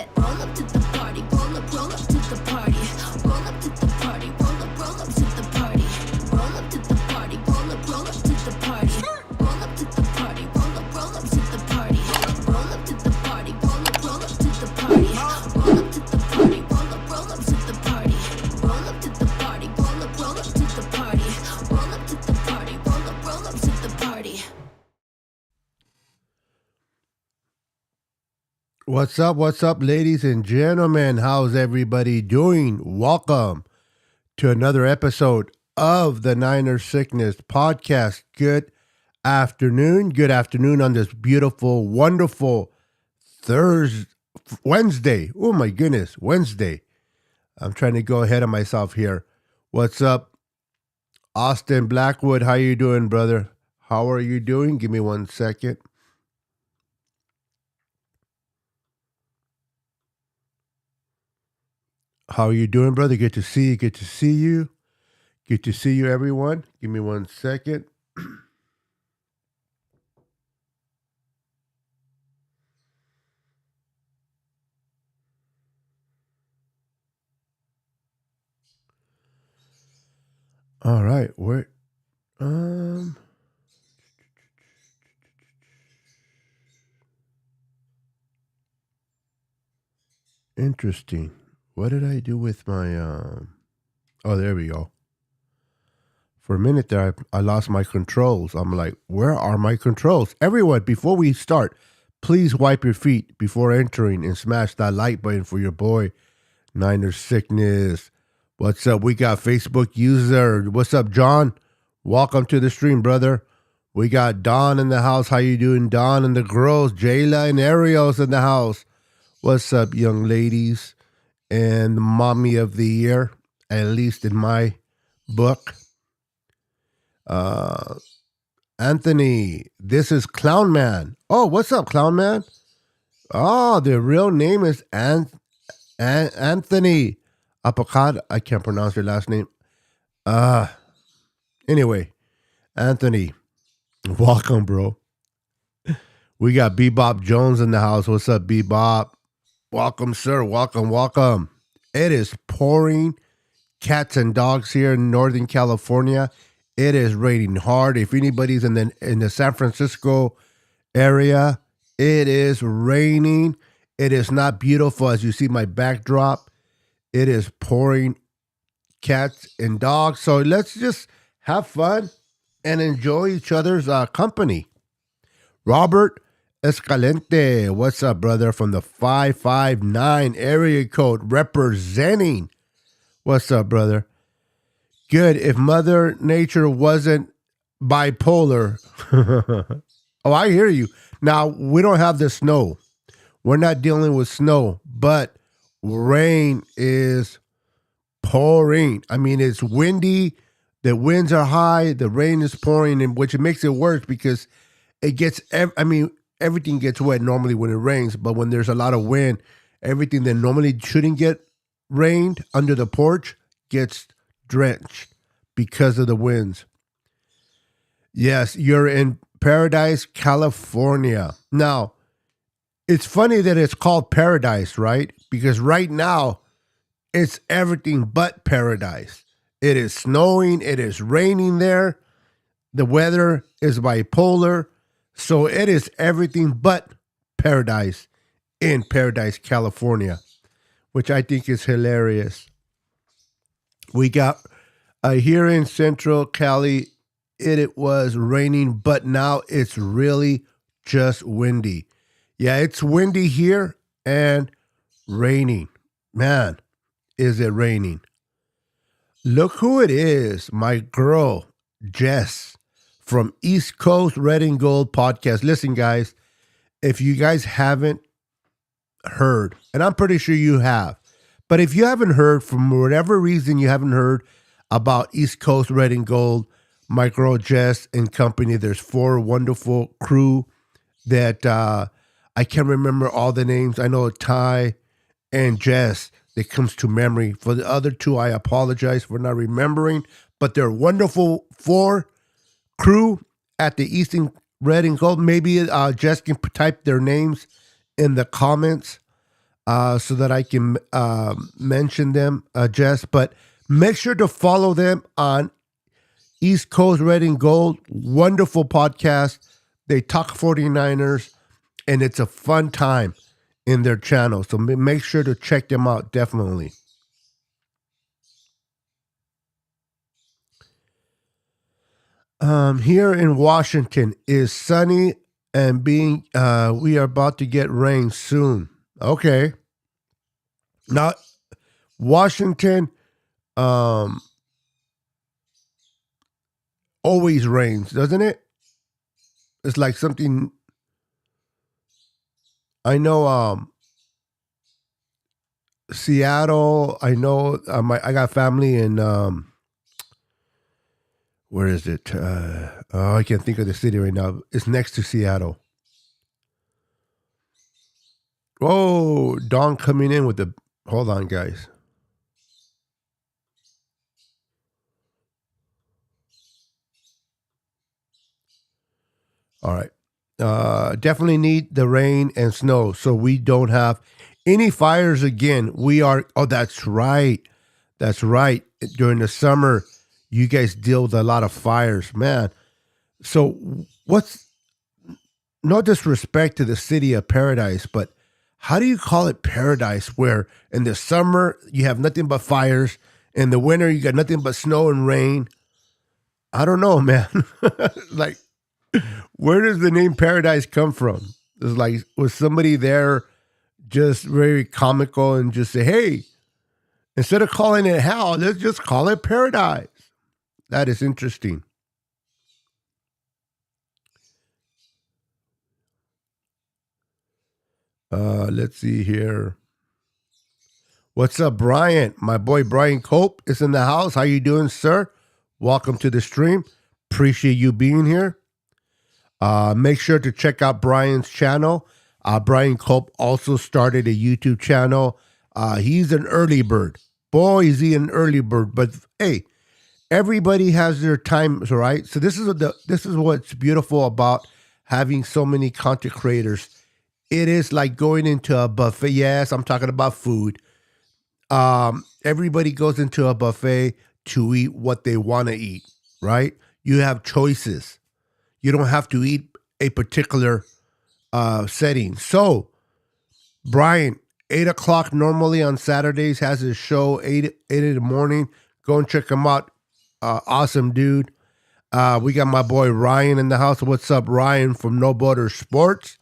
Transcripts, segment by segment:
get. Roll up to the party, roll up to the party. Roll up to the party, roll up to the party. Roll up to the party, roll up to the party. Roll up to the party, roll up to the party. Roll up to the party, roll up to the party. Roll up to the party, roll up to the party. Roll up to the party, roll up to the party. Roll up to the party, roll up to the party. What's up, ladies and gentlemen? How's everybody doing? Welcome to another episode of the Niner Sickness Podcast. Good afternoon on this beautiful, wonderful Wednesday. Oh my goodness, Wednesday. I'm trying to go ahead of myself here. What's up, Austin Blackwood? How you doing, brother? How are you doing? Give me 1 second. How are you doing, brother? Good to see you. Good to see you. Good to see you, everyone. Give me 1 second. All right. Interesting. What did I do with my, oh, there we go. For a minute there, I lost my controls. I'm like, where are my controls? Everyone, before we start, please wipe your feet before entering and smash that like button for your boy, Niner Sickness. What's up? We got Facebook user. What's up, John? Welcome to the stream, brother. We got Don in the house. How you doing, Don? And the girls, Jayla and Ariel's in the house. What's up, young ladies? And the mommy of the year, at least in my book. Anthony, this is Clown Man. Oh, what's up, Clown Man? Oh, the real name is Anthony Apocad. I can't pronounce your last name. Anyway, Anthony, welcome, bro. We got Bebop Jones in the house. What's up, Bebop? Welcome, sir. Welcome. It is pouring cats and dogs here in Northern California. It is raining hard. If anybody's in the San Francisco area, it is raining. It is not beautiful as you see my backdrop. It is pouring cats and dogs. So let's just have fun and enjoy each other's company. Robert Escalente, what's up, brother? From the 559 area code representing. What's up, brother? Good. If Mother Nature wasn't bipolar. Oh, I hear you. Now, we don't have the snow. We're not dealing with snow, but rain is pouring. I mean, it's windy. The winds are high. The rain is pouring, and which makes it worse because it gets, everything gets wet normally when it rains, but when there's a lot of wind, everything that normally shouldn't get rained under the porch gets drenched because of the winds. Yes, you're in Paradise, California. Now, it's funny that it's called paradise, right? Because right now, it's everything but paradise. It is snowing. It is raining there. The weather is bipolar. So it is everything but paradise in Paradise, California, which I think is hilarious. We got here in Central Cali, it was raining, but now it's really just windy. Yeah, it's windy here and raining. Man, is it raining. Look who it is, my girl, Jess. From East Coast Red and Gold Podcast. Listen, guys, if you guys haven't heard, and I'm pretty sure you have, but if you haven't heard, from whatever reason you haven't heard about East Coast Red and Gold, my girl Jess and company, there's 4 wonderful crew that I can't remember all the names. I know Ty and Jess that comes to memory. For the other 2, I apologize for not remembering, but they're wonderful 4 crew at the Eastern Red and Gold. Maybe Jess can type their names in the comments. so that I can mention them, Jess. But make sure to follow them on East Coast Red and Gold. Wonderful podcast. They talk 49ers, and it's a fun time in their channel. So make sure to check them out, definitely. Here in Washington is sunny and we are about to get rain soon. Okay. Now, Washington, always rains, doesn't it? It's like something I know. Seattle. I know. I got family in. Where is it? I can't think of the city right now. It's next to Seattle. Oh, Dawn coming in with the. Hold on, guys. All right. Definitely need the rain and snow so we don't have any fires again. We are. Oh, that's right. That's right. During the summer, you guys deal with a lot of fires, man. So, what's no disrespect to the city of paradise, but how do you call it paradise where in the summer you have nothing but fires, in the winter you got nothing but snow and rain? I don't know, man. Like, where does the name paradise come from? It's like, was somebody there just very comical and just say, hey, instead of calling it hell, let's just call it paradise? That is interesting. Let's see here. What's up, Brian? My boy Brian Cope is in the house. How you doing, sir? Welcome to the stream. Appreciate you being here. Make sure to check out Brian's channel. Brian Cope also started a YouTube channel. He's an early bird. Boy, is he an early bird. But hey, everybody has their times, right? So this is what's beautiful about having so many content creators. It is like going into a buffet. Yes, I'm talking about food. Everybody goes into a buffet to eat what they want to eat, right? You have choices. You don't have to eat a particular setting. So, Brian, 8 o'clock normally on Saturdays has his show, 8 in the morning. Go and check him out. Awesome dude. We got my boy Ryan in the house. What's up, Ryan from No Border Sports?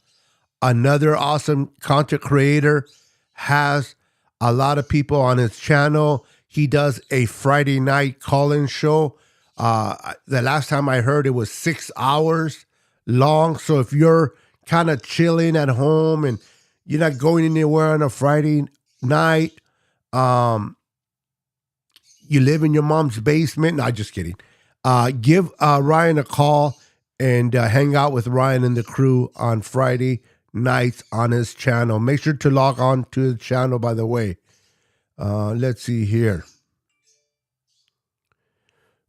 Another awesome content creator, has a lot of people on his channel. He does a Friday night call-in show. The last time I heard, it was 6 hours long. So if you're kind of chilling at home and you're not going anywhere on a Friday night, you live in your mom's basement. No, just kidding. Give Ryan a call and hang out with Ryan and the crew on Friday nights on his channel. Make sure to log on to the channel, by the way. Let's see here.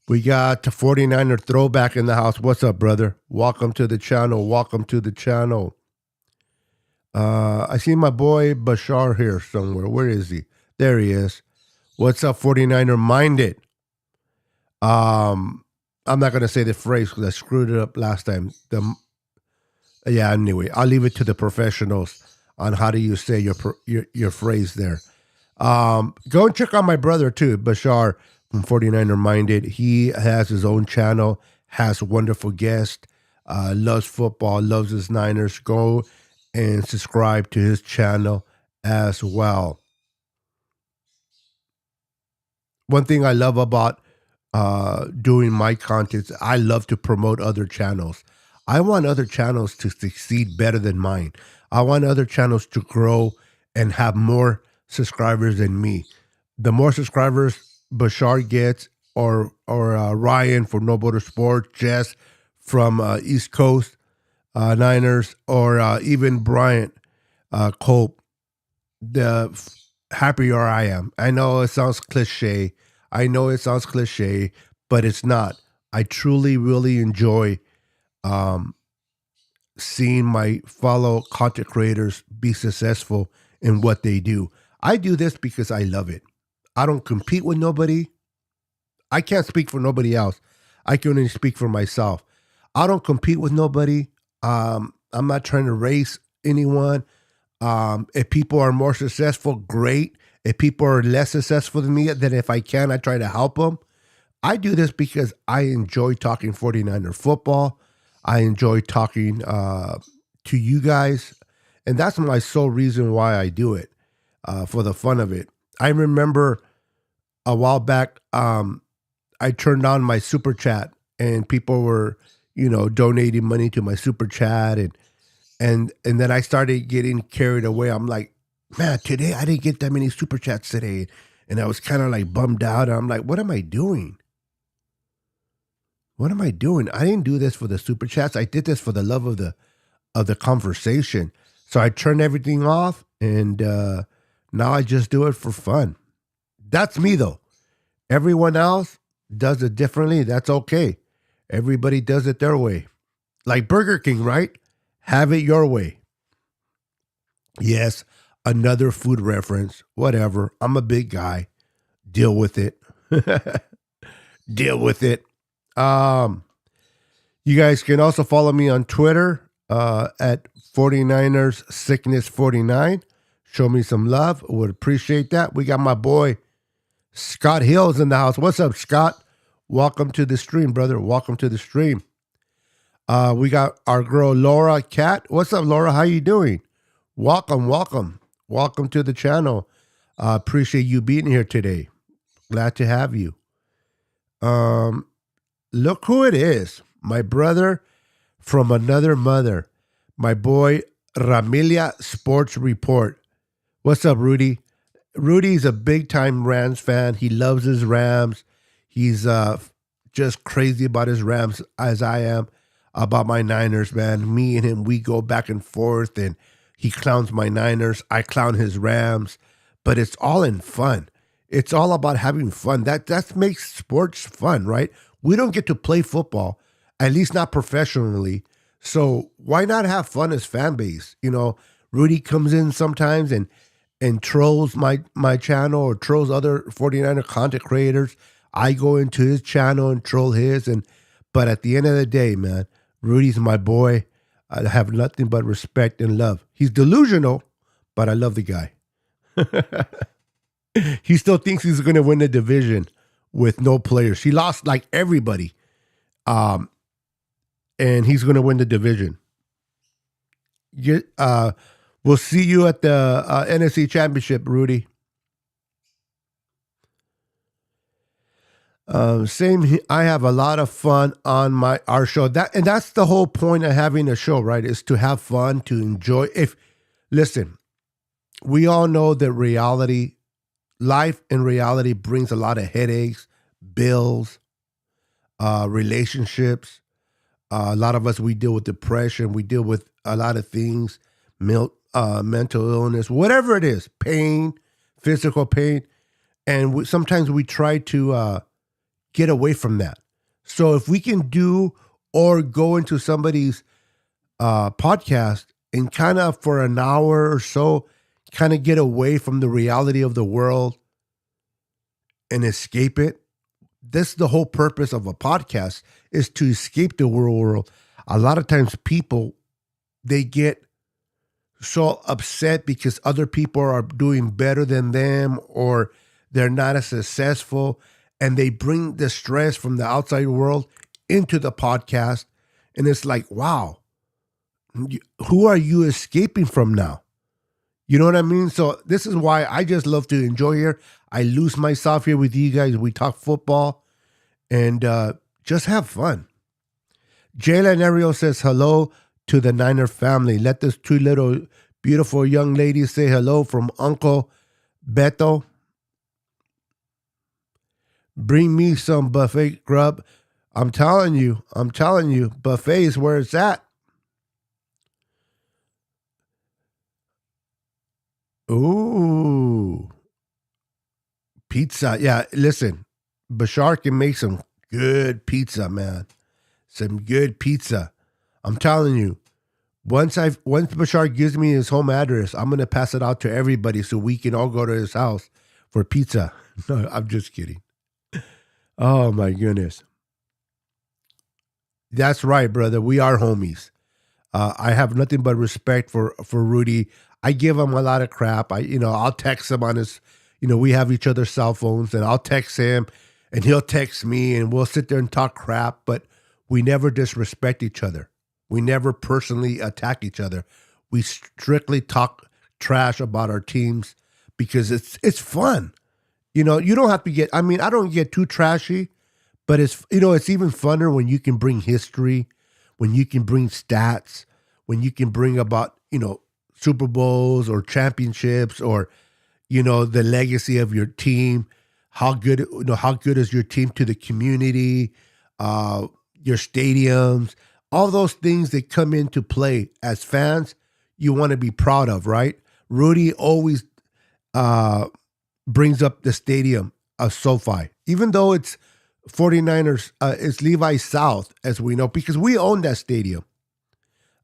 We got 49er Throwback in the house. What's up, brother? Welcome to the channel. Welcome to the channel. I see my boy Bashar here somewhere. Where is he? There he is. What's up, 49er Minded? I'm not going to say the phrase because I screwed it up last time. Anyway, I'll leave it to the professionals on how do you say your phrase there. Go and check out my brother too, Bashar from 49er Minded. He has his own channel, has wonderful guests, loves football, loves his Niners. Go and subscribe to his channel as well. One thing I love about doing my content, I love to promote other channels. I want other channels to succeed better than mine. I want other channels to grow and have more subscribers than me. The more subscribers Bashar gets, or Ryan from No Border Sports, Jess from East Coast Niners, or even Bryant Cope, the happier I am. I know it sounds cliche. But it's not. I truly, really enjoy seeing my fellow content creators be successful in what they do. I do this because I love it. I don't compete with nobody. I can't speak for nobody else. I can only speak for myself. I don't compete with nobody. I'm not trying to race anyone. If people are more successful, great. If people are less successful than me, then if I can, I try to help them. I do this because I enjoy talking 49er football. I enjoy talking to you guys. And that's my sole reason why I do it, for the fun of it. I remember a while back, I turned on my super chat and people were, donating money to my super chat. And then I started getting carried away. I'm like, man, today I didn't get that many super chats today. And I was kind of like bummed out. And I'm like, what am I doing? What am I doing? I didn't do this for the super chats. I did this for the love of the conversation. So I turned everything off, and now I just do it for fun. That's me, though. Everyone else does it differently. That's okay. Everybody does it their way. Like Burger King, right? Have it your way. Yes, another food reference. Whatever. I'm a big guy. Deal with it. Deal with it. You guys can also follow me on Twitter at 49ers Sickness 49. Show me some love. Would appreciate that. We got my boy Scott Hills in the house. What's up, Scott? Welcome to the stream, brother. Welcome to the stream. We got our girl Laura Cat. What's up, Laura? How you doing? Welcome to the channel. Appreciate you being here today. Glad to have you. Look who it is. My brother from another mother. My boy Ramilia Sports Report. What's up, Rudy? Rudy's a big time Rams fan. He loves his Rams. He's just crazy about his Rams, as I am about my Niners, man. Me and him, we go back and forth, and he clowns my Niners. I clown his Rams, but it's all in fun. It's all about having fun. That makes sports fun, right? We don't get to play football, at least not professionally. So why not have fun as fan base? Rudy comes in sometimes and trolls my channel or trolls other 49er content creators. I go into his channel and troll his. But at the end of the day, man, Rudy's my boy. I have nothing but respect and love. He's delusional, but I love the guy. He still thinks he's going to win the division with no players. He lost like everybody. And he's going to win the division. We'll see you at the NFC Championship, Rudy. I have a lot of fun on our show. That's the whole point of having a show, right? Is to have fun, to enjoy. Listen, we all know that life in reality brings a lot of headaches, bills, relationships. A lot of us, we deal with depression. We deal with a lot of things, mental illness, whatever it is, pain, physical pain. And sometimes we try to get away from that. So if we can do or go into somebody's podcast and kind of for an hour or so, kind of get away from the reality of the world and escape it. This is the whole purpose of a podcast, is to escape the world. A lot of times people, they get so upset because other people are doing better than them or they're not as successful, and they bring the stress from the outside world into the podcast. And it's like, wow, who are you escaping from now? You know what I mean? So this is why I just love to enjoy here. I lose myself here with you guys. We talk football and just have fun. Jayla Ariel says hello to the Niner family. Let those two little beautiful young ladies say hello from Uncle Beto. Bring me some buffet grub. I'm telling you, buffet is where it's at. Ooh. Pizza. Yeah, listen, Bashar can make some good pizza, man. Some good pizza. I'm telling you, Once Bashar gives me his home address, I'm gonna pass it out to everybody so we can all go to his house for pizza. No, I'm just kidding. Oh my goodness. That's right, brother. We are homies. I have nothing but respect for Rudy. I give him a lot of crap. I'll text him on his, we have each other's cell phones, and I'll text him, and he'll text me, and we'll sit there and talk crap. But we never disrespect each other. We never personally attack each other. We strictly talk trash about our teams because it's fun. You don't have to get. I mean, I don't get too trashy, but it's even funner when you can bring history, when you can bring stats, when you can bring about, Super Bowls or championships or, the legacy of your team. How good is your team to the community, your stadiums, all those things that come into play as fans, you want to be proud of, right? Rudy always brings up the stadium of SoFi, even though it's 49ers, it's Levi South, as we know, because we own that stadium.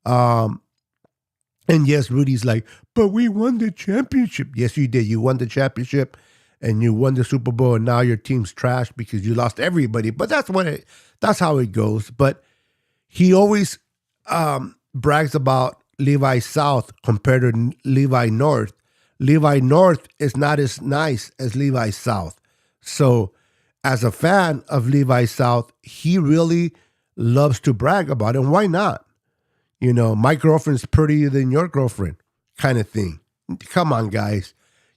And yes, Rudy's like, but we won the championship. Yes, you did. You won the championship and you won the Super Bowl, and now your team's trash because you lost everybody. But that's how it goes. But he always brags about Levi South compared to Levi North. Levi North is not as nice as Levi South. So as a fan of Levi South, he really loves to brag about it. And why not? My girlfriend's prettier than your girlfriend kind of thing. Come on, guys.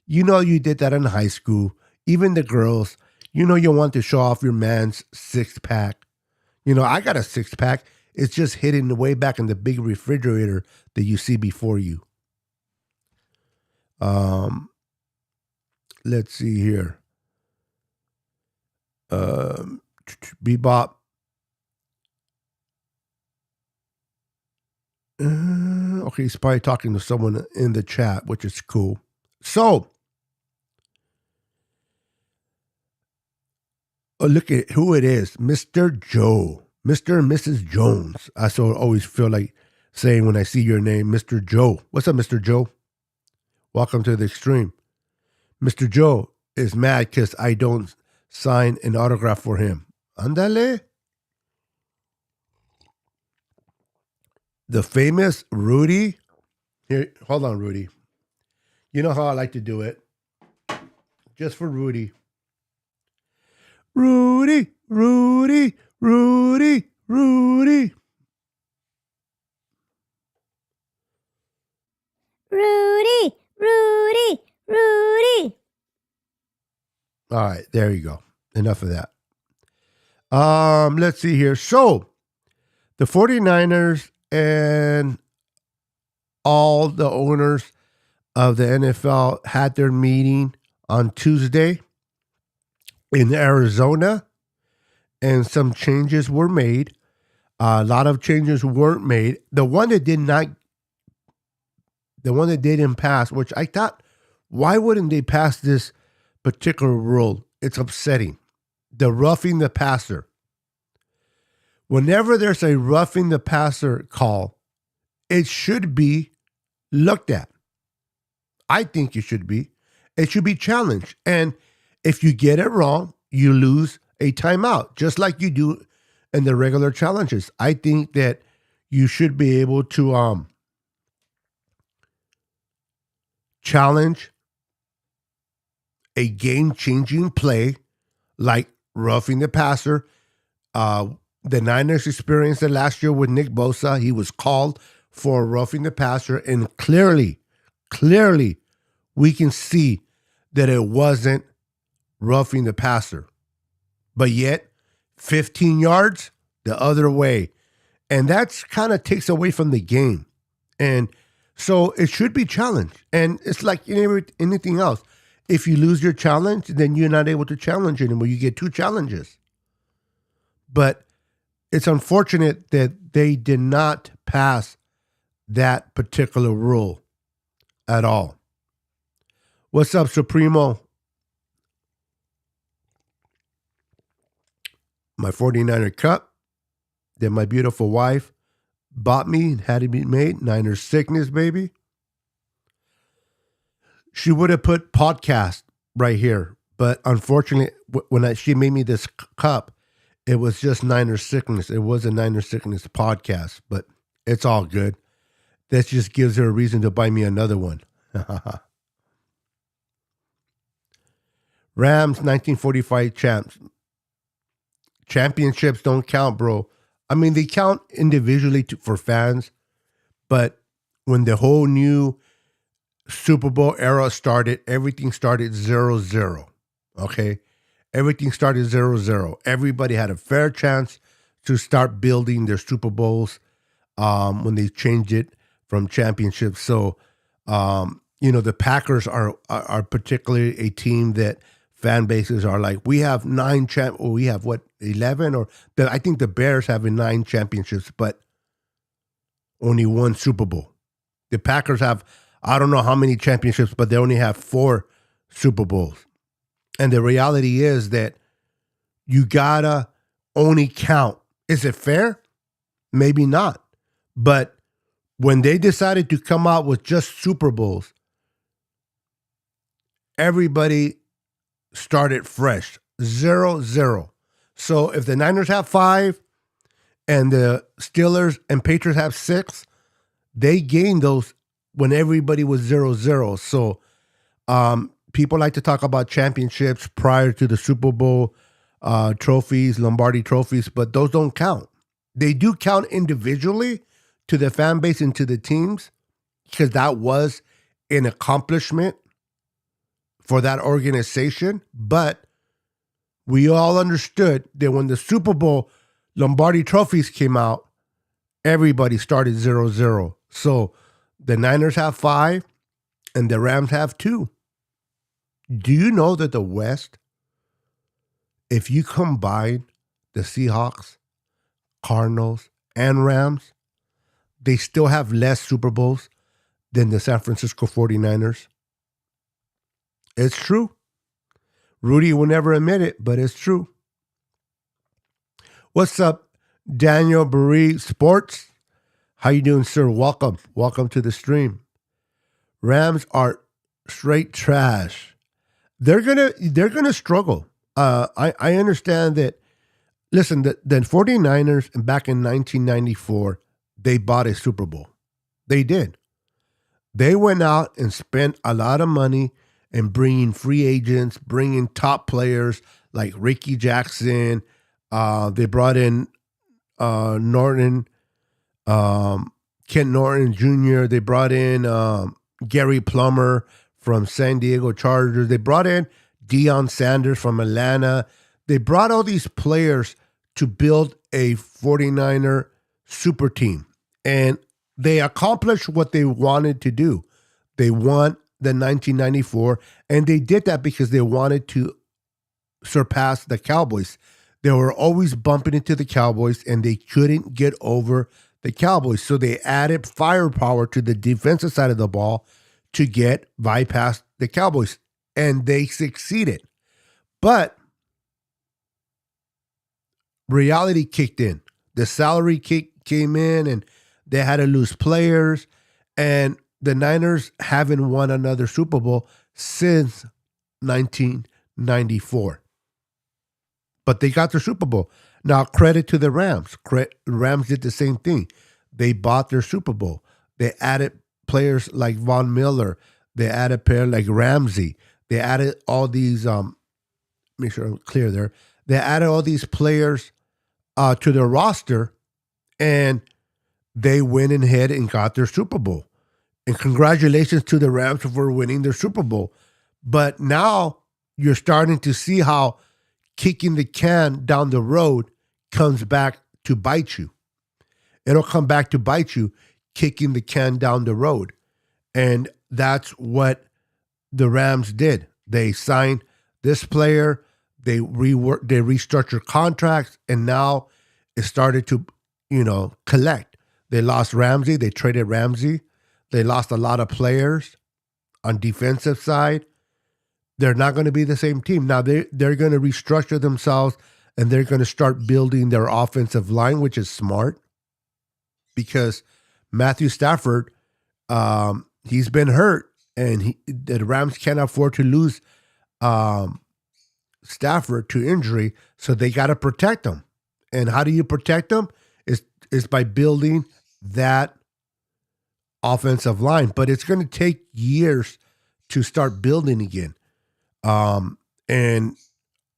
You did that in high school. Even the girls, you want to show off your man's six-pack. I got a six-pack. It's just hidden way back in the big refrigerator that you see before you. Let's see here. Bebop. Okay, he's probably talking to someone in the chat, which is cool. So, look at who it is. Mr. Joe. Mr. and Mrs. Jones. I always feel like saying when I see your name, Mr. Joe. What's up, Mr. Joe? Welcome to the extreme. Mr. Joe is mad because I don't sign an autograph for him. Andale. The famous Rudy. Here, hold on, Rudy. You know how I like to do it. Just for Rudy. Rudy, Rudy, Rudy, Rudy. Rudy, Rudy, Rudy. All right, there you go. Enough of that. Let's see here. So, the 49ers and all the owners of the NFL had their meeting on Tuesday in Arizona, and some changes were made. A lot of changes weren't made. The one that didn't pass, which I thought, why wouldn't they pass this particular rule? It's upsetting. The roughing the passer. Whenever there's a roughing the passer call, it should be looked at. I think it should be. It should be challenged. And if you get it wrong, you lose a timeout, just like you do in the regular challenges. I think that you should be able to challenge a game-changing play like roughing the passer. The Niners experienced it last year with Nick Bosa. He was called for roughing the passer, and clearly, we can see that it wasn't roughing the passer. But yet, 15 yards the other way. And that's kind of takes away from the game. And so it should be challenged. And it's like anything else. If you lose your challenge, then you're not able to challenge anymore. You get two challenges. But it's unfortunate that they did not pass that particular rule at all. What's up, Supremo? My 49er cup that my beautiful wife bought me and had it be made. Niners sickness, baby. She would have put podcast right here, but unfortunately, when she made me this cup, it was just Niners sickness. It was a Niners sickness podcast, but it's all good. That just gives her a reason to buy me another one. Rams 1945 champs. Championships don't count, bro. I mean, they count individually for fans, but when the whole new Super Bowl era started, everything started 0-0. Okay? Everything started 0-0. Everybody had a fair chance to start building their Super Bowls when they changed it from championships. So, the Packers are particularly a team that fan bases are like, we have 11? I think the Bears have 9 championships, but only 1 Super Bowl. The Packers have, I don't know how many championships, but they only have 4 Super Bowls. And the reality is that you gotta only count. Is it fair? Maybe not. But when they decided to come out with just Super Bowls, everybody started fresh. 0-0. So if the Niners have 5 and the Steelers and Patriots have 6, they gained those when everybody was 0-0. So people like to talk about championships prior to the Super Bowl trophies, Lombardi trophies, but those don't count. They do count individually to the fan base and to the teams because that was an accomplishment for that organization. But we all understood that when the Super Bowl Lombardi trophies came out, everybody started 0-0. So the Niners have 5 and the Rams have 2. Do you know that the West, if you combine the Seahawks, Cardinals, and Rams, they still have less Super Bowls than the San Francisco 49ers? It's true. Rudy will never admit it, but it's true. What's up, Daniel Barry Sports? How you doing, sir? Welcome. Welcome to the stream. Rams are straight trash. They're gonna struggle. I understand that. Listen, the 49ers back in 1994, they bought a Super Bowl. They did. They went out and spent a lot of money and bringing free agents, bringing top players like Ricky Jackson. They brought in Norton, Kent Norton Jr. They brought in Gary Plummer from San Diego Chargers. They brought in Deion Sanders from Atlanta. They brought all these players to build a 49er super team. And they accomplished what they wanted to do. They won the 1994, and they did that because they wanted to surpass the Cowboys. They were always bumping into the Cowboys, and they couldn't get over the Cowboys. So they added firepower to the defensive side of the ball to get bypast the Cowboys, and they succeeded. But reality kicked in. The salary kick came in, and they had to lose players, and the Niners haven't won another Super Bowl since 1994. But they got their Super Bowl. Now, credit to the Rams. Rams did the same thing. They bought their Super Bowl. They added players like Von Miller. They added players like Ramsey. They added all these, make sure I'm clear there. They added all these players to their roster, and they went ahead and got their Super Bowl. And congratulations to the Rams for winning their Super Bowl. But now you're starting to see how kicking the can down the road comes back to bite you. It'll come back to bite you, kicking the can down the road. And that's what the Rams did. They signed this player, they restructured contracts, and now it started to, collect. They lost Ramsey, they traded Ramsey. They lost a lot of players on defensive side. They're not going to be the same team. Now they're going to restructure themselves, and they're going to start building their offensive line, which is smart. because Matthew Stafford, he's been hurt, and the Rams can't afford to lose Stafford to injury, so they got to protect him. And how do you protect him? Is by building that offensive line, but it's going to take years to start building again. And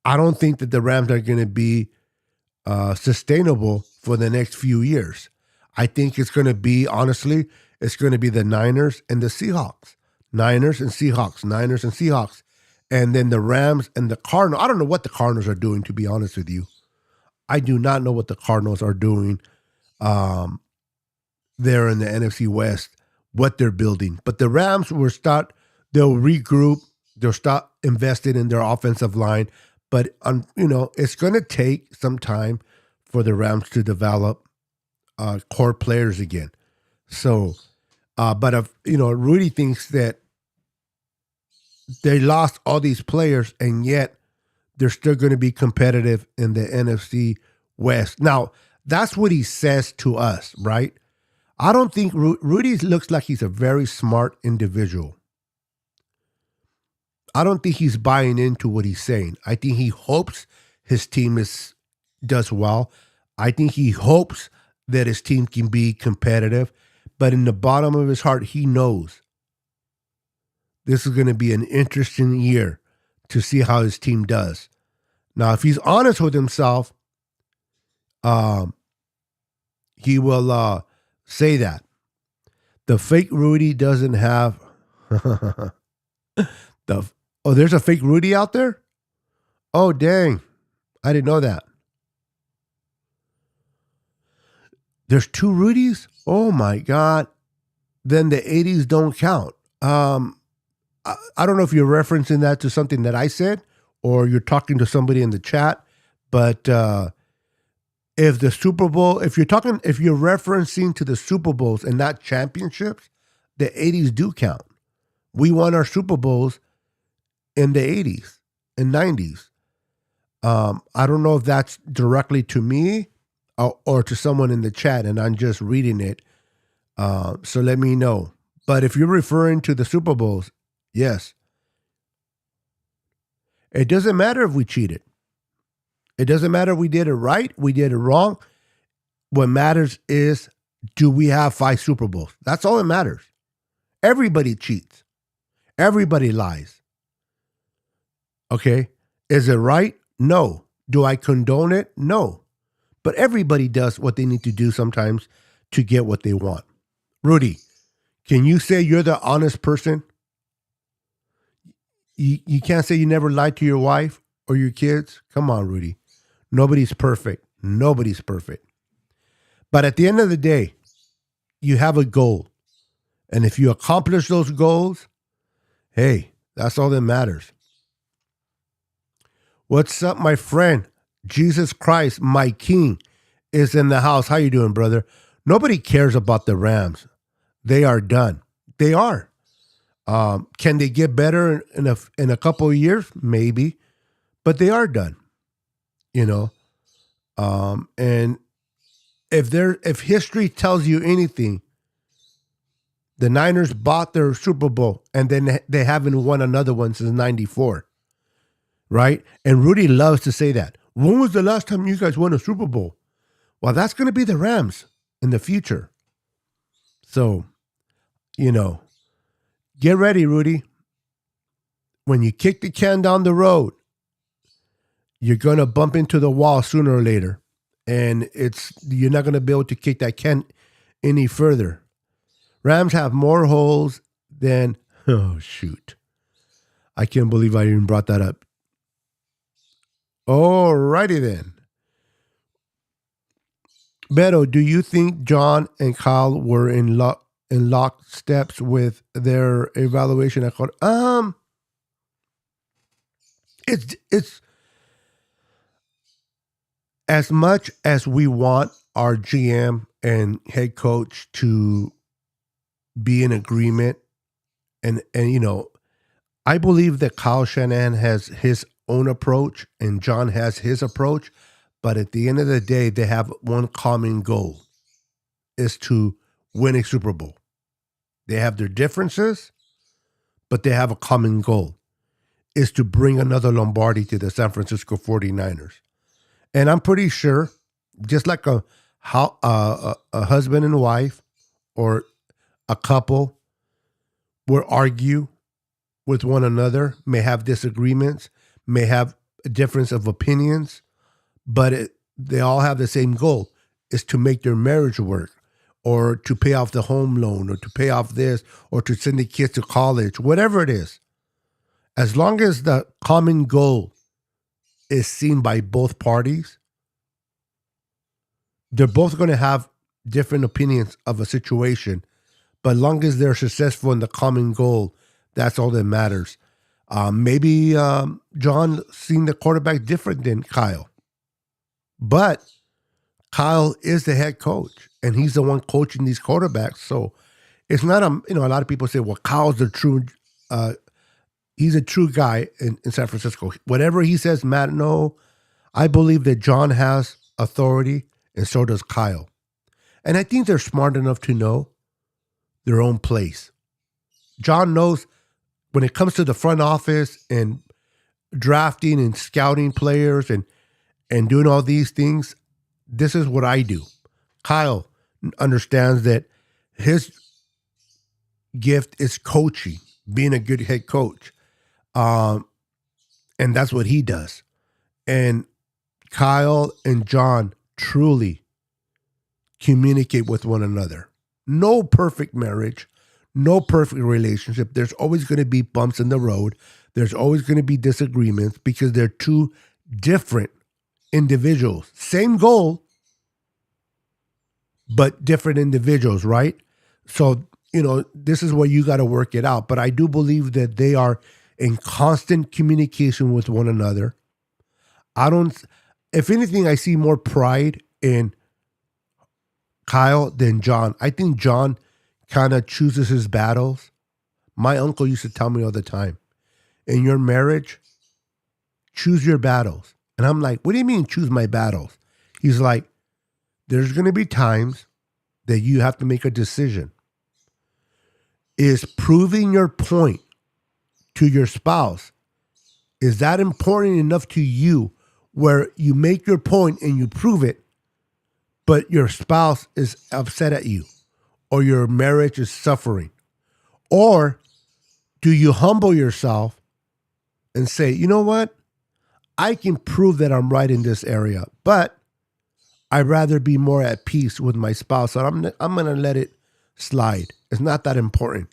I don't think that the Rams are going to be sustainable for the next few years. I think it's going to be, honestly, it's going to be the Niners and the Seahawks. Niners and Seahawks. And then the Rams and the Cardinals. I don't know what the Cardinals are doing, to be honest with you. I do not know what the Cardinals are doing there in the NFC West, what they're building. But the Rams they'll regroup, they'll start investing in their offensive line. But, it's going to take some time for the Rams to develop core players again. So, but if, Rudy thinks that they lost all these players and yet they're still going to be competitive in the NFC West. Now, that's what he says to us, right? I don't think Rudy looks like he's a very smart individual. I don't think he's buying into what he's saying. I think he hopes his team does well. I think he hopes that his team can be competitive. But in the bottom of his heart, he knows this is going to be an interesting year to see how his team does. Now, if he's honest with himself, he will say that. The fake Rudy doesn't have there's a fake Rudy out there? Oh, dang. I didn't know that. There's two Rudys? Oh, my God. Then the 80s don't count. I don't know if you're referencing that to something that I said or you're talking to somebody in the chat, but if the Super Bowl, if you're referencing to the Super Bowls and not championships, the 80s do count. We won our Super Bowls in the 80s and 90s. I don't know if that's directly to me or to someone in the chat, and I'm just reading it. So let me know. But if you're referring to the Super Bowls, yes. It doesn't matter if we cheated. It doesn't matter if we did it right, we did it wrong. What matters is, do we have 5 Super Bowls? That's all that matters. Everybody cheats. Everybody lies. Okay? Is it right? No. Do I condone it? No. But everybody does what they need to do sometimes to get what they want. Rudy, can you say you're the honest person? You can't say you never lied to your wife or your kids? Come on, Rudy. Nobody's perfect. Nobody's perfect. But at the end of the day, you have a goal. And if you accomplish those goals, hey, that's all that matters. What's up, my friend? Jesus Christ, my King, is in the house. How you doing, brother? Nobody cares about the Rams. They are done. They are. Can they get better in a couple of years? Maybe. But they are done. And if history tells you anything, the Niners bought their Super Bowl and then they haven't won another one since 94. Right? And Rudy loves to say that. When was the last time you guys won a Super Bowl? Well, that's going to be the Rams in the future. So, get ready, Rudy. When you kick the can down the road, you're going to bump into the wall sooner or later. And you're not going to be able to kick that can any further. Rams have more holes than, oh, shoot. I can't believe I even brought that up. Alrighty then. Beto, do you think John and Kyle were in locksteps with their evaluation at it's as much as we want our GM and head coach to be in agreement, and I believe that Kyle Shanahan has his own approach and John has his approach, but at the end of the day, they have one common goal, is to win a Super Bowl. They have their differences, but they have a common goal, is to bring another Lombardi to the San Francisco 49ers. And I'm pretty sure, just like a husband and wife or a couple will argue with one another, may have disagreements, may have a difference of opinions, but they all have the same goal, is to make their marriage work, or to pay off the home loan, or to pay off this, or to send the kids to college, whatever it is. As long as the common goal is seen by both parties, they're both going to have different opinions of a situation, but as long as they're successful in the common goal, that's all that matters. Maybe John seen the quarterback different than Kyle, but Kyle is the head coach, and he's the one coaching these quarterbacks. So it's not a lot of people say, well, Kyle's the true, he's a true guy in San Francisco. Whatever he says, Matt, no, I believe that John has authority, and so does Kyle. And I think they're smart enough to know their own place. John knows when it comes to the front office and drafting and scouting players and doing all these things, this is what I do. Kyle understands that his gift is coaching, being a good head coach. And that's what he does. And Kyle and John truly communicate with one another. No perfect marriage, no perfect relationship. There's always going to be bumps in the road. There's always going to be disagreements because they're two different individuals. Same goal, but different individuals, right? So, this is where you got to work it out. But I do believe that they are in constant communication with one another. If anything, I see more pride in Kyle than John. I think John kind of chooses his battles. My uncle used to tell me all the time, in your marriage, choose your battles. And I'm like, what do you mean choose my battles? He's like, there's going to be times that you have to make a decision. Is proving your point to your spouse, is that important enough to you where you make your point and you prove it, but your spouse is upset at you or your marriage is suffering? Or do you humble yourself and say, you know what? I can prove that I'm right in this area, but I'd rather be more at peace with my spouse. So I'm going to let it slide. It's not that important.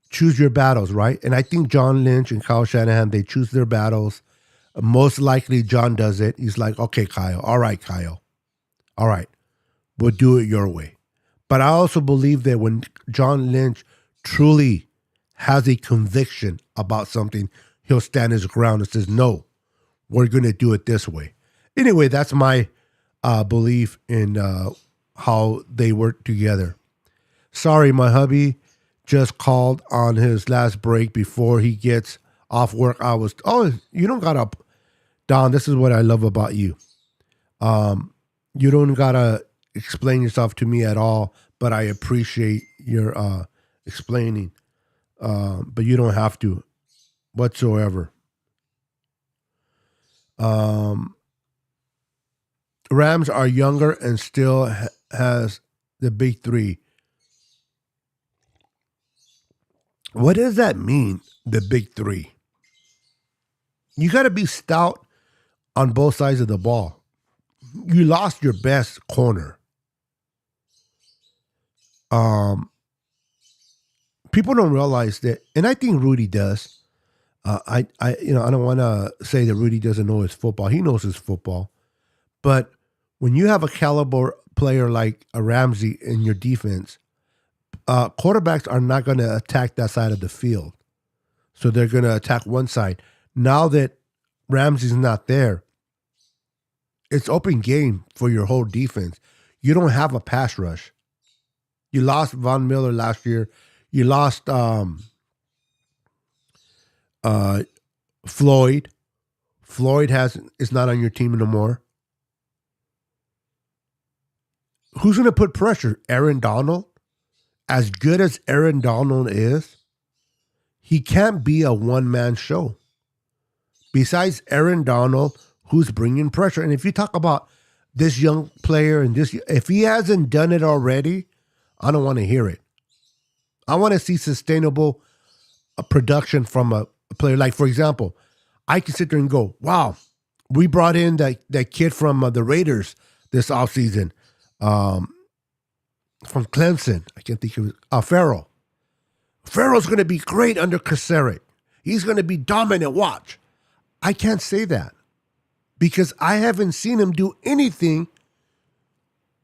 Choose your battles, right? And I think John Lynch and Kyle Shanahan, they choose their battles. Most likely John does it. He's like, okay, Kyle. All right, Kyle. All right. We'll do it your way. But I also believe that when John Lynch truly has a conviction about something, he'll stand his ground and says, no, we're going to do it this way. Anyway, that's my belief in how they work together. Sorry, my hubby just called on his last break before he gets off work. You don't got to, Don, this is what I love about you. You don't got to explain yourself to me at all, but I appreciate your explaining. But you don't have to whatsoever. Rams are younger and still has the big three. What does that mean, the big three? You got to be stout on both sides of the ball. You lost your best corner. People don't realize that, and I think Rudy does. I don't want to say that Rudy doesn't know his football. He knows his football. But when you have a caliber player like a Ramsey in your defense, quarterbacks are not going to attack that side of the field. So they're going to attack one side. Now that Ramsey's not there, it's open game for your whole defense. You don't have a pass rush. You lost Von Miller last year. You lost Floyd. Floyd is not on your team anymore. who's going to put pressure? Aaron Donald? As good as Aaron Donald is, he can't be a one-man show. Besides Aaron Donald, who's bringing pressure. And if you talk about this young player and this, if he hasn't done it already, I don't want to hear it. I want to see sustainable production from a player. Like, for example, I can sit there and go, wow, we brought in that kid from the Raiders this offseason, from Clemson. I can't think of it. Farrell. Farrell's going to be great under Kaseric. He's going to be dominant. Watch. I can't say that because I haven't seen him do anything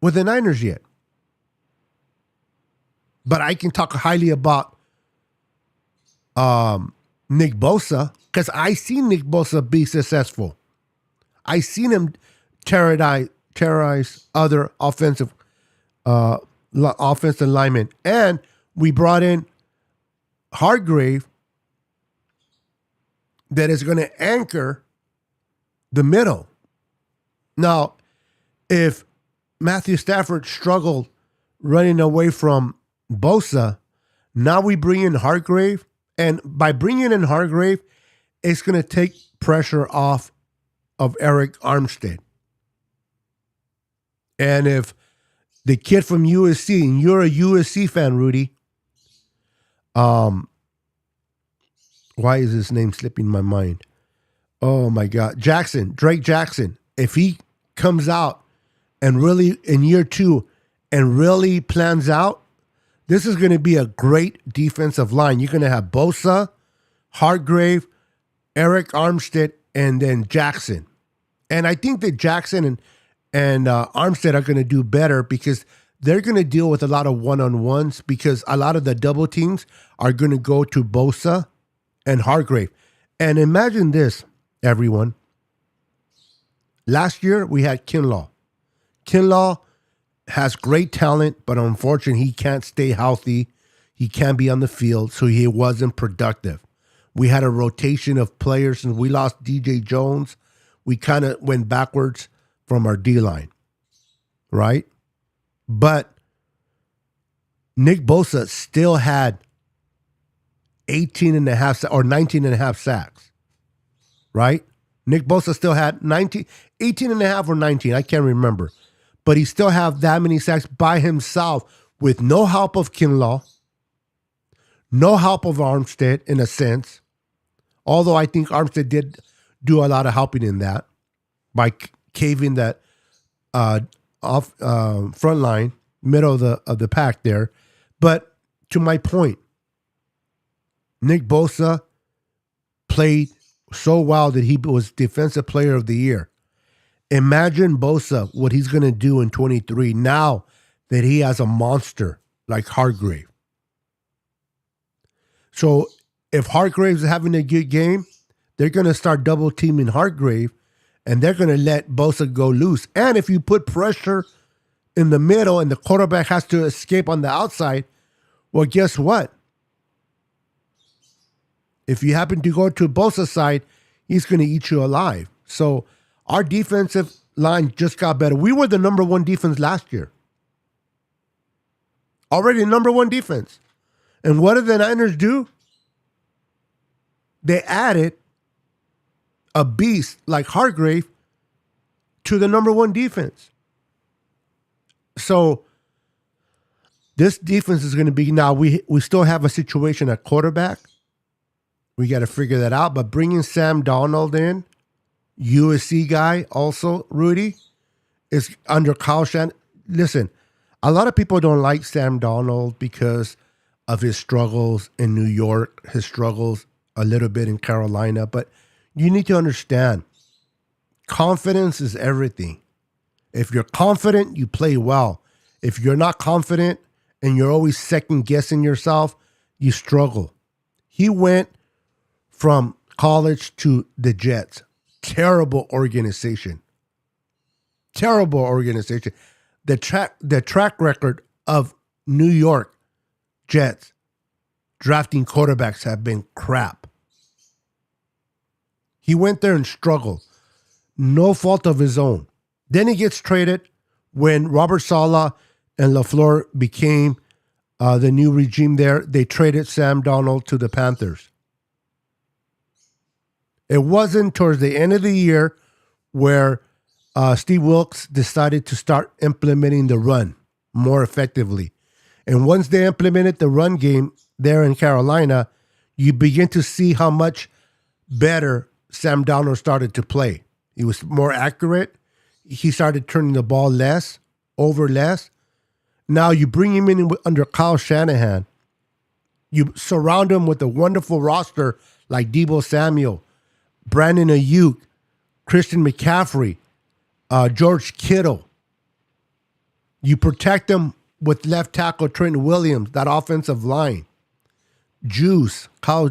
with the Niners yet. But I can talk highly about Nick Bosa because I seen Nick Bosa be successful. I seen him terrorize other offensive linemen. And we brought in Hargrave that is going to anchor the middle. Now, if Matthew Stafford struggled running away from Bosa, now we bring in Hargrave. And by bringing in Hargrave, it's going to take pressure off of Eric Armstead. And if the kid from USC, and you're a USC fan, Rudy, why is his name slipping my mind? Oh my God. Drake Jackson. If he comes out and really in year 2 and really plans out, this is going to be a great defensive line. You're going to have Bosa, Hargrave, Eric Armstead, and then Jackson. And I think that Jackson and Armstead are going to do better because they're going to deal with a lot of one-on-ones because a lot of the double teams are going to go to Bosa and Hargrave. And imagine this, everyone. Last year, we had Kinlaw. Kinlaw has great talent, but unfortunately, he can't stay healthy. He can't be on the field, so he wasn't productive. We had a rotation of players, and we lost DJ Jones. We kind of went backwards from our D-line, right? But Nick Bosa still had 18 and a half or 19 and a half sacks, right? Nick Bosa still had 18 and a half or 19. I can't remember. But he still have that many sacks by himself with no help of Kinlaw, no help of Armstead in a sense. Although I think Armstead did do a lot of helping in that by caving that front line, middle of the pack there. But to my point, Nick Bosa played so well that he was Defensive Player of the Year. Imagine Bosa, what he's going to do in 23 now that he has a monster like Hargrave. So if Hargrave's having a good game, they're going to start double teaming Hargrave and they're going to let Bosa go loose. And if you put pressure in the middle and the quarterback has to escape on the outside, well, guess what? If you happen to go to Bosa's side, he's going to eat you alive. So our defensive line just got better. We were the number 1 defense last year. Already number 1 defense. And what did the Niners do? They added a beast like Hargrave to the number 1 defense. So this defense is going to be, now we still have a situation at quarterback. We got to figure that out. But bringing Sam Darnold in, USC guy also, Rudy, is under Kyle Shanahan. Listen, a lot of people don't like Sam Darnold because of his struggles in New York, his struggles a little bit in Carolina. But you need to understand, confidence is everything. If you're confident, you play well. If you're not confident and you're always second guessing yourself, you struggle. He went from college to the Jets. Terrible organization. Terrible organization. The track record of New York Jets drafting quarterbacks have been crap. He went there and struggled. No fault of his own. Then he gets traded when Robert Saleh and LaFleur became the new regime there, they traded Sam Darnold to the Panthers. It wasn't towards the end of the year where Steve Wilkes decided to start implementing the run more effectively. And once they implemented the run game there in Carolina, you begin to see how much better Sam Darnold started to play. He was more accurate. He started turning the ball over less. Now you bring him in under Kyle Shanahan. You surround him with a wonderful roster like Deebo Samuel, Brandon Ayuk, Christian McCaffrey, George Kittle. You protect him with left tackle Trent Williams, that offensive line. Juice, Kyle.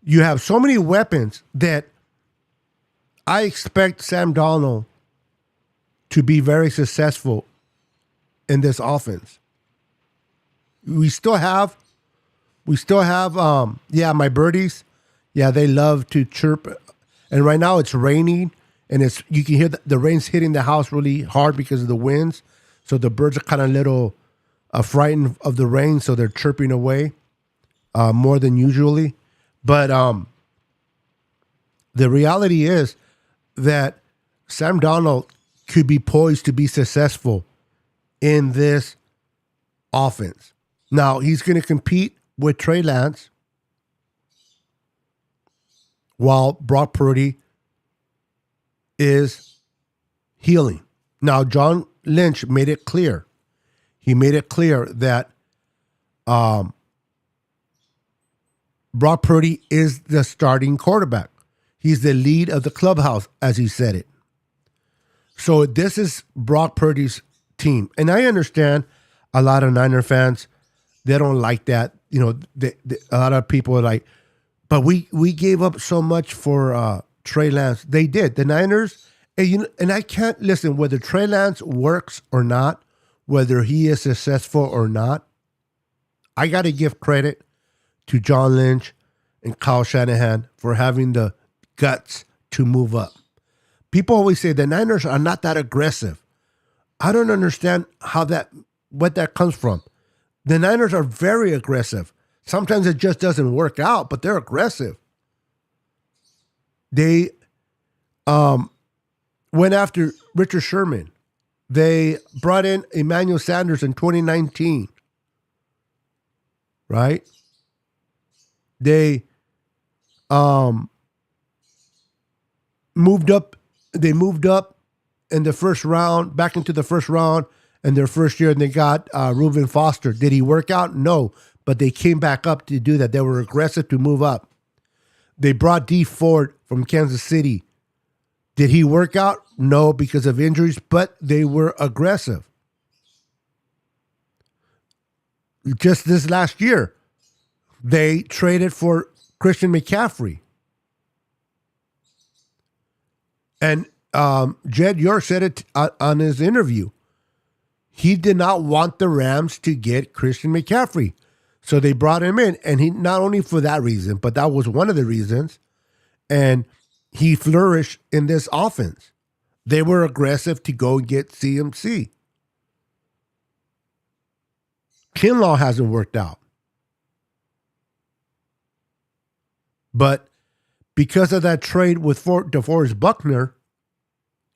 You have so many weapons that I expect Sam Darnold to be very successful in this offense. We still have, my birdies. Yeah, they love to chirp. And right now it's raining, and you can hear the rain's hitting the house really hard because of the winds. So the birds are kind of little frightened of the rain, so they're chirping away more than usually. But the reality is that Sam Darnold could be poised to be successful in this offense. Now, he's going to compete with Trey Lance while Brock Purdy is healing. Now, John Lynch made it clear. He made it clear that Brock Purdy is the starting quarterback. He's the lead of the clubhouse, as he said it. So this is Brock Purdy's team. And I understand a lot of Niner fans, they don't like that. You know, a lot of people are like, but we gave up so much for Trey Lance. They did. The Niners, and I can't listen, whether Trey Lance works or not, whether he is successful or not, I got to give credit to John Lynch and Kyle Shanahan for having the guts to move up. People always say the Niners are not that aggressive. I don't understand what that comes from. The Niners are very aggressive. Sometimes it just doesn't work out, but they're aggressive. They went after Richard Sherman. They brought in Emmanuel Sanders in 2019. Right? They moved up. They moved up in the first round, back into the first round in their first year, and they got Reuben Foster. Did he work out? No, but they came back up to do that. They were aggressive to move up. They brought Dee Ford from Kansas City. Did he work out? No, because of injuries, but they were aggressive. Just this last year, they traded for Christian McCaffrey. And Jed York said it on his interview. He did not want the Rams to get Christian McCaffrey. So they brought him in. And he not only for that reason, but that was one of the reasons. And he flourished in this offense. They were aggressive to go get CMC. Kinlaw hasn't worked out. But because of that trade with DeForest Buckner,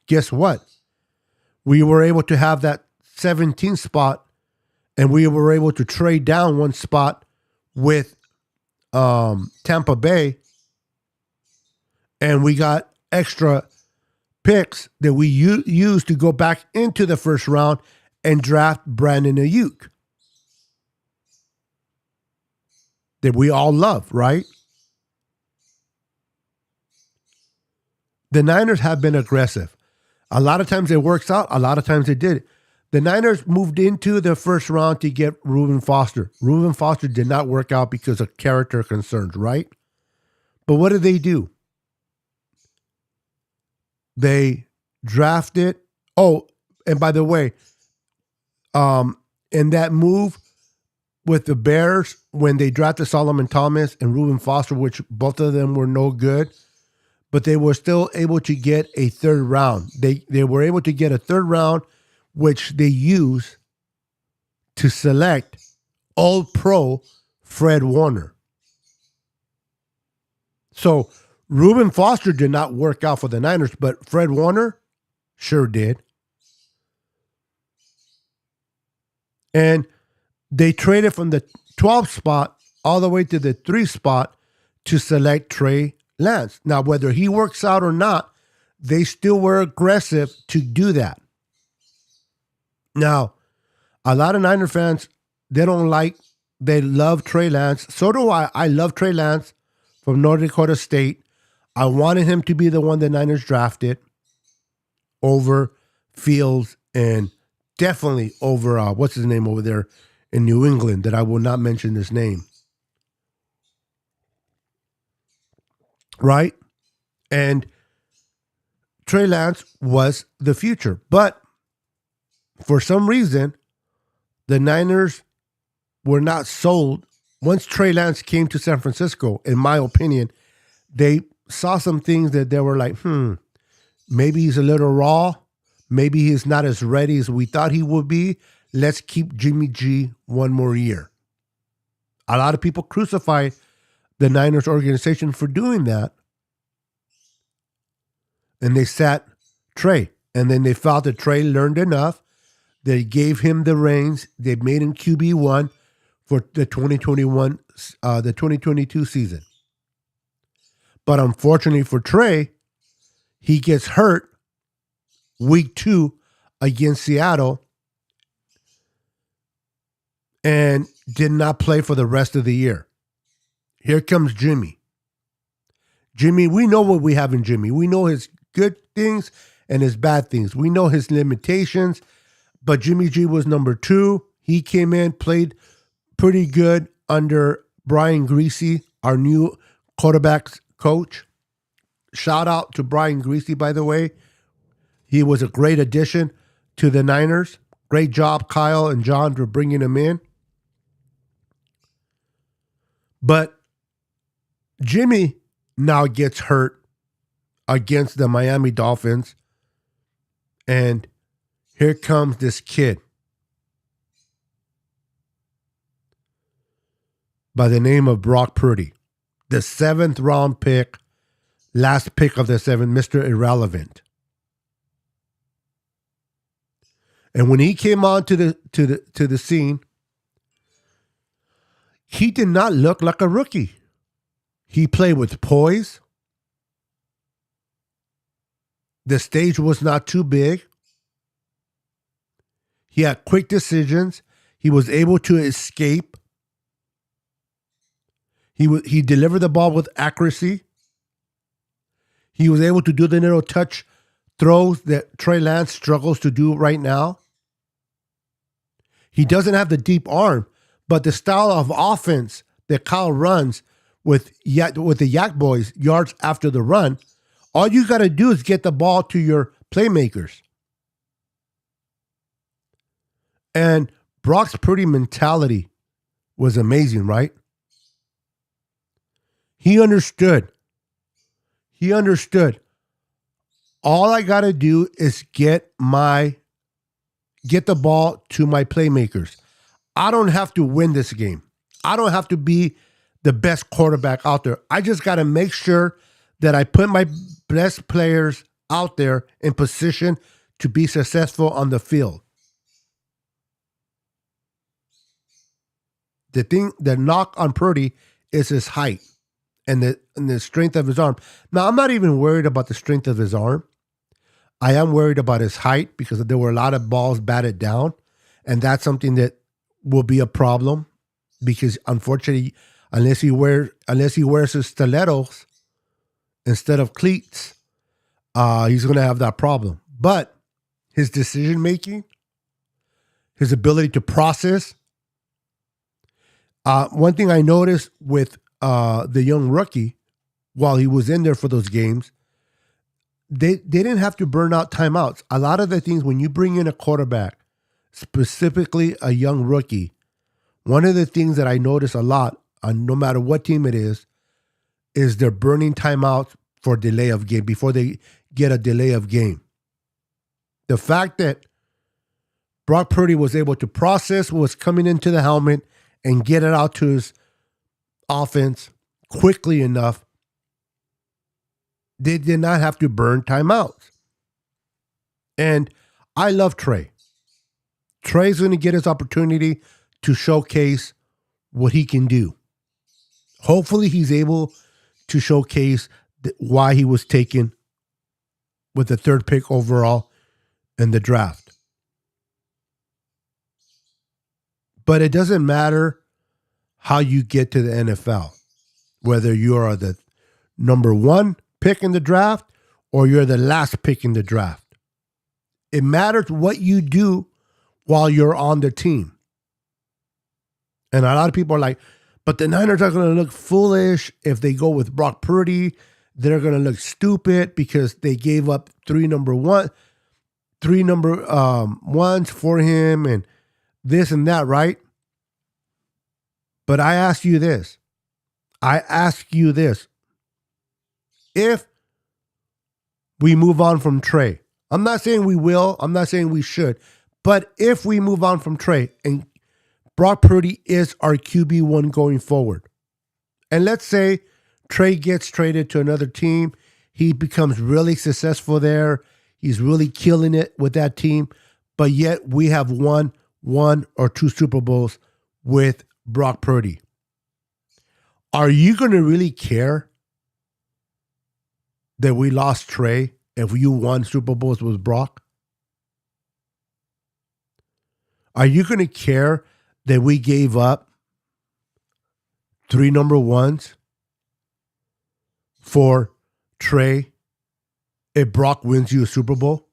guess what? We were able to have that 17th spot, and we were able to trade down one spot with Tampa Bay, and we got extra picks that we used to go back into the first round and draft Brandon Ayuk that we all love, right? The Niners have been aggressive. A lot of times it works out. A lot of times it did. The Niners moved into the first round to get Reuben Foster. Reuben Foster did not work out because of character concerns, right? But what did they do? They drafted. Oh, and by the way, in that move with the Bears, when they drafted Solomon Thomas and Reuben Foster, which both of them were no good, but they were still able to get a third round. They were able to get a third round, which they used to select All-Pro Fred Warner. So Reuben Foster did not work out for the Niners, but Fred Warner sure did. And they traded from the 12th spot all the way to the 3 spot to select Trey Lance. Now, whether he works out or not, they still were aggressive to do that. Now, a lot of Niner fans, they love Trey Lance. So do I. I love Trey Lance from North Dakota State. I wanted him to be the one the Niners drafted over Fields and definitely over, what's his name over there in New England that I will not mention his name. Right? And Trey Lance was the future. But for some reason, the Niners were not sold. Once Trey Lance came to San Francisco, in my opinion, they saw some things that they were like, maybe he's a little raw. Maybe he's not as ready as we thought he would be. Let's keep Jimmy G one more year. A lot of people crucify the Niners organization for doing that. And they sat Trey. And then they felt that Trey learned enough. They gave him the reins. They made him QB1 for the 2022 season. But unfortunately for Trey, he gets hurt week 2 against Seattle and did not play for the rest of the year. Here comes Jimmy. Jimmy, we know what we have in Jimmy. We know his good things and his bad things. We know his limitations, but Jimmy G was number 2. He came in, played pretty good under Brian Greasy, our new quarterbacks coach. Shout out to Brian Greasy, by the way. He was a great addition to the Niners. Great job, Kyle and John, for bringing him in. But Jimmy now gets hurt against the Miami Dolphins. And here comes this kid by the name of Brock Purdy, the 7th round pick, last pick of the 7th, Mr. Irrelevant. And when he came on to the scene, he did not look like a rookie. He played with poise. The stage was not too big. He had quick decisions. He was able to escape. He delivered the ball with accuracy. He was able to do the little touch throws that Trey Lance struggles to do right now. He doesn't have the deep arm, but the style of offense that Kyle runs with the Yak Boys, yards after the run, all you got to do is get the ball to your playmakers. And Brock's Purdy mentality was amazing, right? He understood. All I got to do is get the ball to my playmakers. I don't have to win this game. I don't have to be the best quarterback out there. I just got to make sure that I put my best players out there in position to be successful on the field. The knock on Purdy is his height and the strength of his arm. Now, I'm not even worried about the strength of his arm. I am worried about his height because there were a lot of balls batted down, and that's something that will be a problem because, unfortunately, unless he wears his stilettos instead of cleats, he's going to have that problem. But his decision making, his ability to process. One thing I noticed with the young rookie, while he was in there for those games, they didn't have to burn out timeouts. A lot of the things when you bring in a quarterback, specifically a young rookie, one of the things that I notice a lot, no matter what team it is they're burning timeouts for delay of game before they get a delay of game. The fact that Brock Purdy was able to process what was coming into the helmet and get it out to his offense quickly enough. They did not have to burn timeouts. And I love Trey. Trey's going to get his opportunity to showcase what he can do. Hopefully he's able to showcase why he was taken with the 3rd pick overall in the draft. But it doesn't matter how you get to the NFL, whether you are the number 1 pick in the draft or you're the last pick in the draft. It matters what you do while you're on the team. And a lot of people are like, but the Niners are going to look foolish if they go with Brock Purdy. They're going to look stupid because they gave up 3 number ones for him and this and that, right? But I ask you this. If we move on from Trey, I'm not saying we will, I'm not saying we should, but if we move on from Trey and Brock Purdy is our QB1 going forward, and let's say Trey gets traded to another team, he becomes really successful there, he's really killing it with that team, but yet we have won 1 or 2 Super Bowls with Brock Purdy. Are you going to really care that we lost Trey if you won Super Bowls with Brock? Are you going to care that we gave up 3 number ones for Trey if Brock wins you a Super Bowl?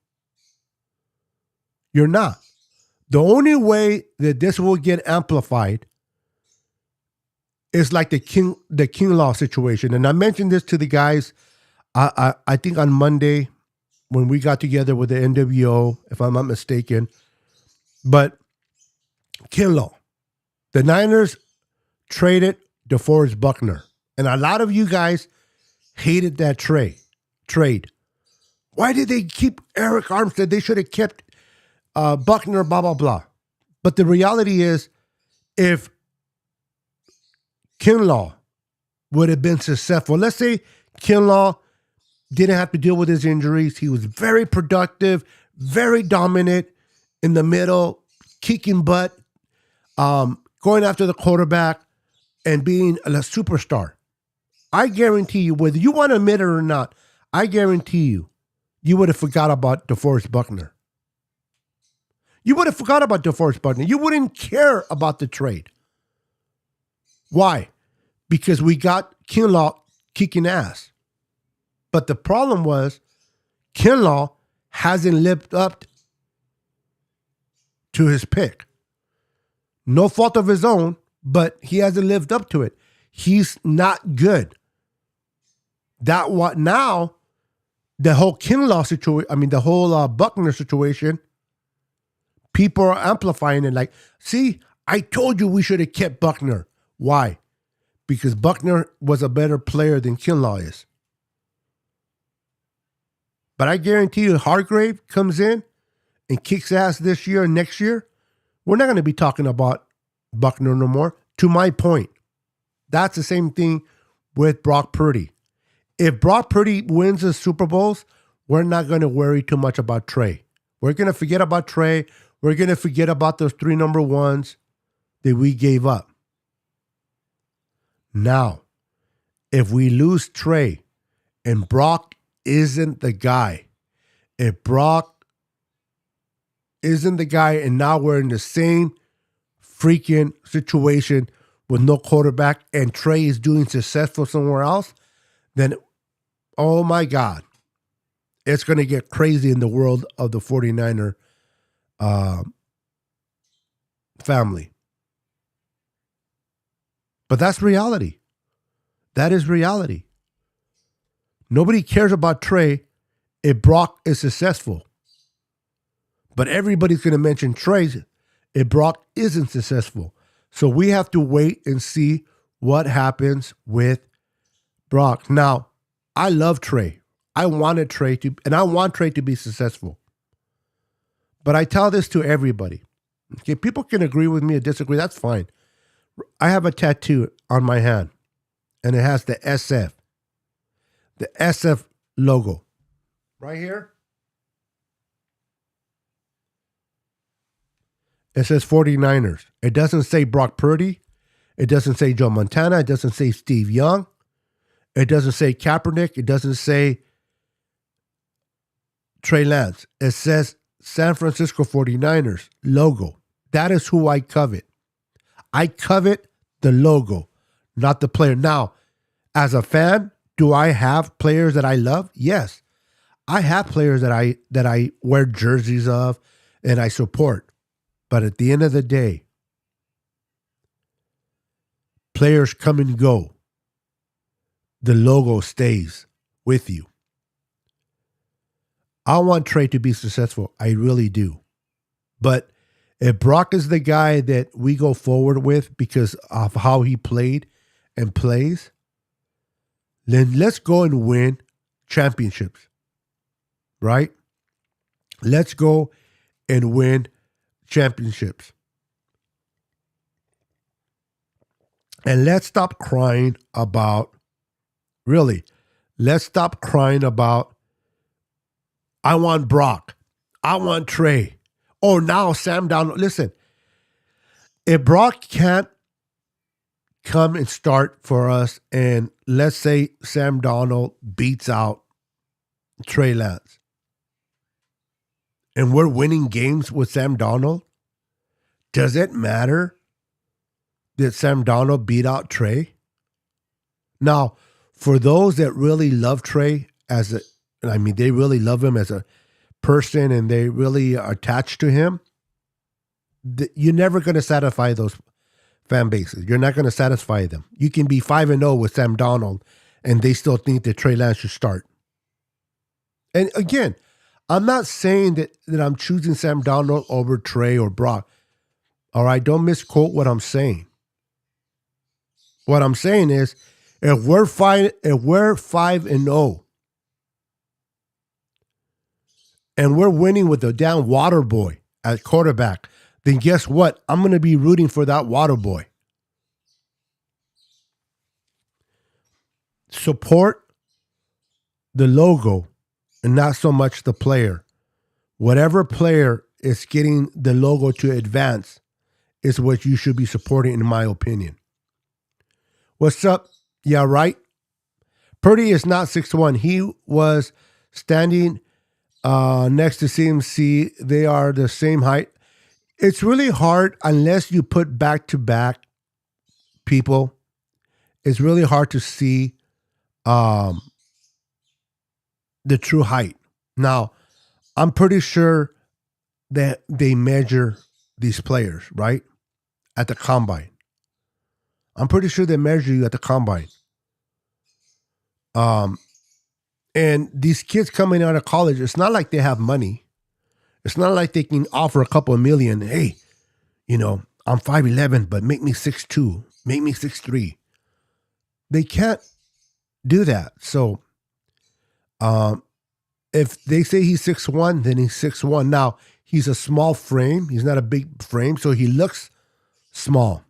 You're not. The only way that this will get amplified is like the Kinlaw situation. And I mentioned this to the guys, I think on Monday when we got together with the NWO, if I'm not mistaken. But Kinlaw, the Niners traded DeForest Buckner. And a lot of you guys hated that trade. Why did they keep Eric Armstead? They should have kept Buckner, blah, blah, blah. But the reality is, if Kinlaw would have been successful, let's say Kinlaw didn't have to deal with his injuries. He was very productive, very dominant in the middle, kicking butt, going after the quarterback, and being a superstar. I guarantee you, whether you want to admit it or not, I guarantee you, you would have forgot about DeForest Buckner. You would have forgot about DeForest Buckner. You wouldn't care about the trade. Why? Because we got Kinlaw kicking ass. But the problem was Kinlaw hasn't lived up to his pick. No fault of his own, but he hasn't lived up to it. He's not good. That what now, the whole Kinlaw situation, the whole Buckner situation, people are amplifying it like, see, I told you we should have kept Buckner. Why? Because Buckner was a better player than Kinlaw is. But I guarantee you, Hargrave comes in and kicks ass this year and next year, we're not going to be talking about Buckner no more. To my point, that's the same thing with Brock Purdy. If Brock Purdy wins the Super Bowls, we're not going to worry too much about Trey. We're going to forget about Trey. We're going to forget about those 3 number ones that we gave up. Now, if we lose Trey and Brock isn't the guy, if Brock isn't the guy and now we're in the same freaking situation with no quarterback and Trey is doing successful somewhere else, then, oh my God, it's going to get crazy in the world of the 49er family. But that's reality. That is reality. Nobody cares about Trey if Brock is successful. But everybody's going to mention Trey if Brock isn't successful. So we have to wait and see what happens with Brock. Now, I love Trey. I want Trey to be successful. But I tell this to everybody. Okay, people can agree with me or disagree. That's fine. I have a tattoo on my hand, and it has the SF logo right here. It says 49ers. It doesn't say Brock Purdy. It doesn't say Joe Montana. It doesn't say Steve Young. It doesn't say Kaepernick. It doesn't say Trey Lance. It says San Francisco 49ers logo. That is who I covet. I covet the logo, not the player. Now, as a fan, do I have players that I love? Yes. I have players that I wear jerseys of and I support. But at the end of the day, players come and go. The logo stays with you. I want Trey to be successful. I really do. But if Brock is the guy that we go forward with because of how he played and plays, then let's go and win championships. Right? Let's go and win championships. And let's stop crying about, let's stop crying about, I want Brock. I want Trey. Oh, now Sam Darnold. Listen, if Brock can't come and start for us, and let's say Sam Darnold beats out Trey Lance, and we're winning games with Sam Darnold, does it matter that Sam Darnold beat out Trey? Now, for those that really love Trey they really love him as a person and they really are attached to him, you're never going to satisfy those fan bases. You're not going to satisfy them. You can be 5-0 with Sam Darnold and they still think that Trey Lance should start. And again, I'm not saying that I'm choosing Sam Darnold over Trey or Brock. All right, don't misquote what I'm saying. What I'm saying is, if we're 5-0 and we're winning with a damn water boy at quarterback, then guess what? I'm going to be rooting for that water boy. Support the logo and not so much the player. Whatever player is getting the logo to advance is what you should be supporting, in my opinion. What's up? Yeah, right? Purdy is not 6'1". He was standing next to CMC. They are the same height. It's really hard unless you put back-to-back people. It's really hard to see the true height. Now, I'm pretty sure that they measure these players, right? At the combine. I'm pretty sure they measure you at the combine. And these kids coming out of college, it's not like they have money. It's not like they can offer a couple of million. Hey, I'm 5'11", but make me 6'2", make me 6'3". They can't do that. So, if they say he's 6'1", then he's 6'1". Now, he's a small frame. He's not a big frame, so he looks small.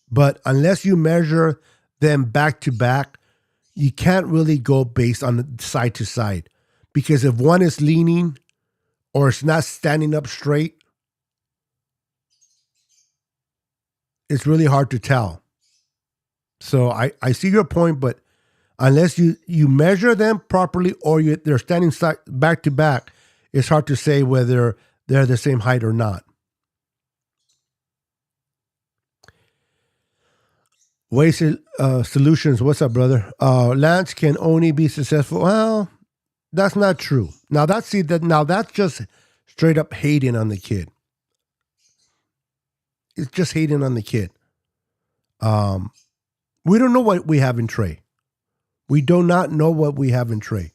But unless you measure them back to back, you can't really go based on the side to side. Because if one is leaning or it's not standing up straight, it's really hard to tell. So I see your point, but unless you measure them properly or they're standing back to back, it's hard to say whether they're the same height or not. Wasted Solutions, what's up, brother? Lance can only be successful. Well, that's not true. Now that's just straight up hating on the kid. It's just hating on the kid. We don't know what we have in Trey. We do not know what we have in Trey.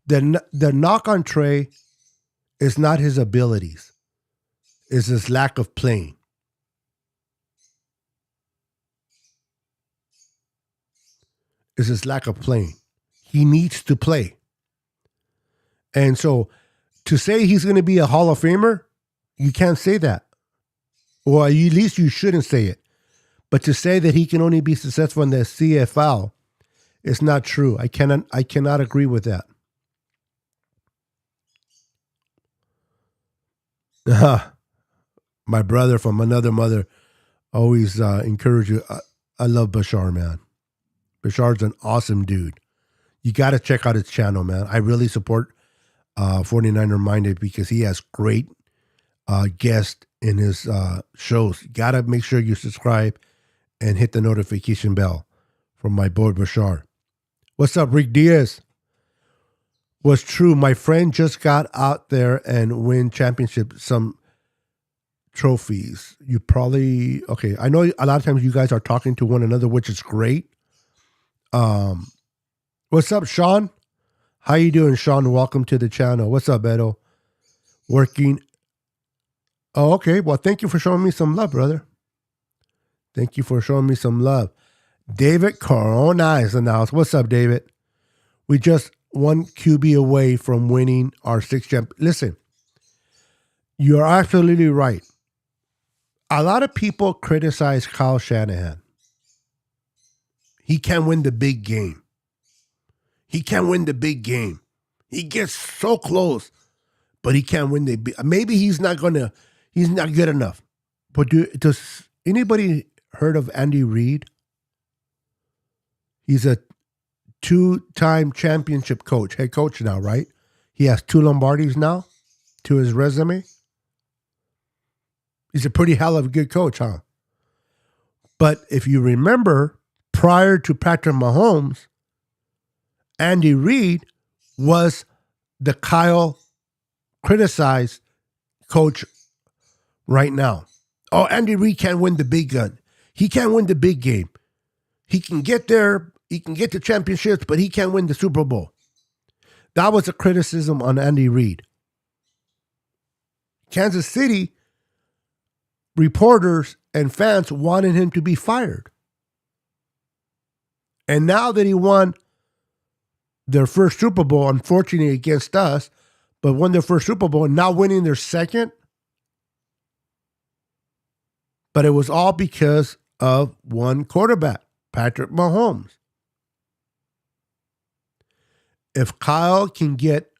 The knock on Trey is not his abilities. It's his lack of playing. Is his lack of playing. He needs to play. And so To say he's going to be a Hall of Famer, you can't say that. Or at least you shouldn't say it. But to say that he can only be successful in the CFL is not true. I cannot agree with that. My brother from another mother always encourage you. I love Bashar, man. Bashar's an awesome dude. You got to check out his channel, man. I really support 49er Minded because he has great guests in his shows. You got to make sure you subscribe and hit the notification bell from my boy Bashar. What's up, Rick Diaz? Was true. My friend just got out there and win championship, some trophies. You probably, okay. I know a lot of times you guys are talking to one another, which is great. What's up, Sean? How you doing, Sean? Welcome to the channel. What's up, Beto? Working. Oh, okay. Well, thank you for showing me some love, brother. Thank you for showing me some love. David Corona is in the house. What's up, David? We just one QB away from winning our sixth champ. Listen, you're absolutely right. A lot of people criticize Kyle Shanahan. He can't win the big game. He can't win the big game. He gets so close, but he can't win the big. Maybe he's not good enough. But does anybody heard of Andy Reid? He's a 2-time championship coach, head coach now, right? He has 2 Lombardis now to his resume. He's a pretty hell of a good coach, huh? But if you remember, prior to Patrick Mahomes, Andy Reid was the Kyle criticized coach right now. Oh, Andy Reid can't win the big gun. He can't win the big game. He can get there. He can get to championships, but he can't win the Super Bowl. That was a criticism on Andy Reid. Kansas City reporters and fans wanted him to be fired. And now that he won their first Super Bowl, unfortunately against us, but won their first Super Bowl, and now winning their second. But it was all because of one quarterback, Patrick Mahomes. If Kyle can get,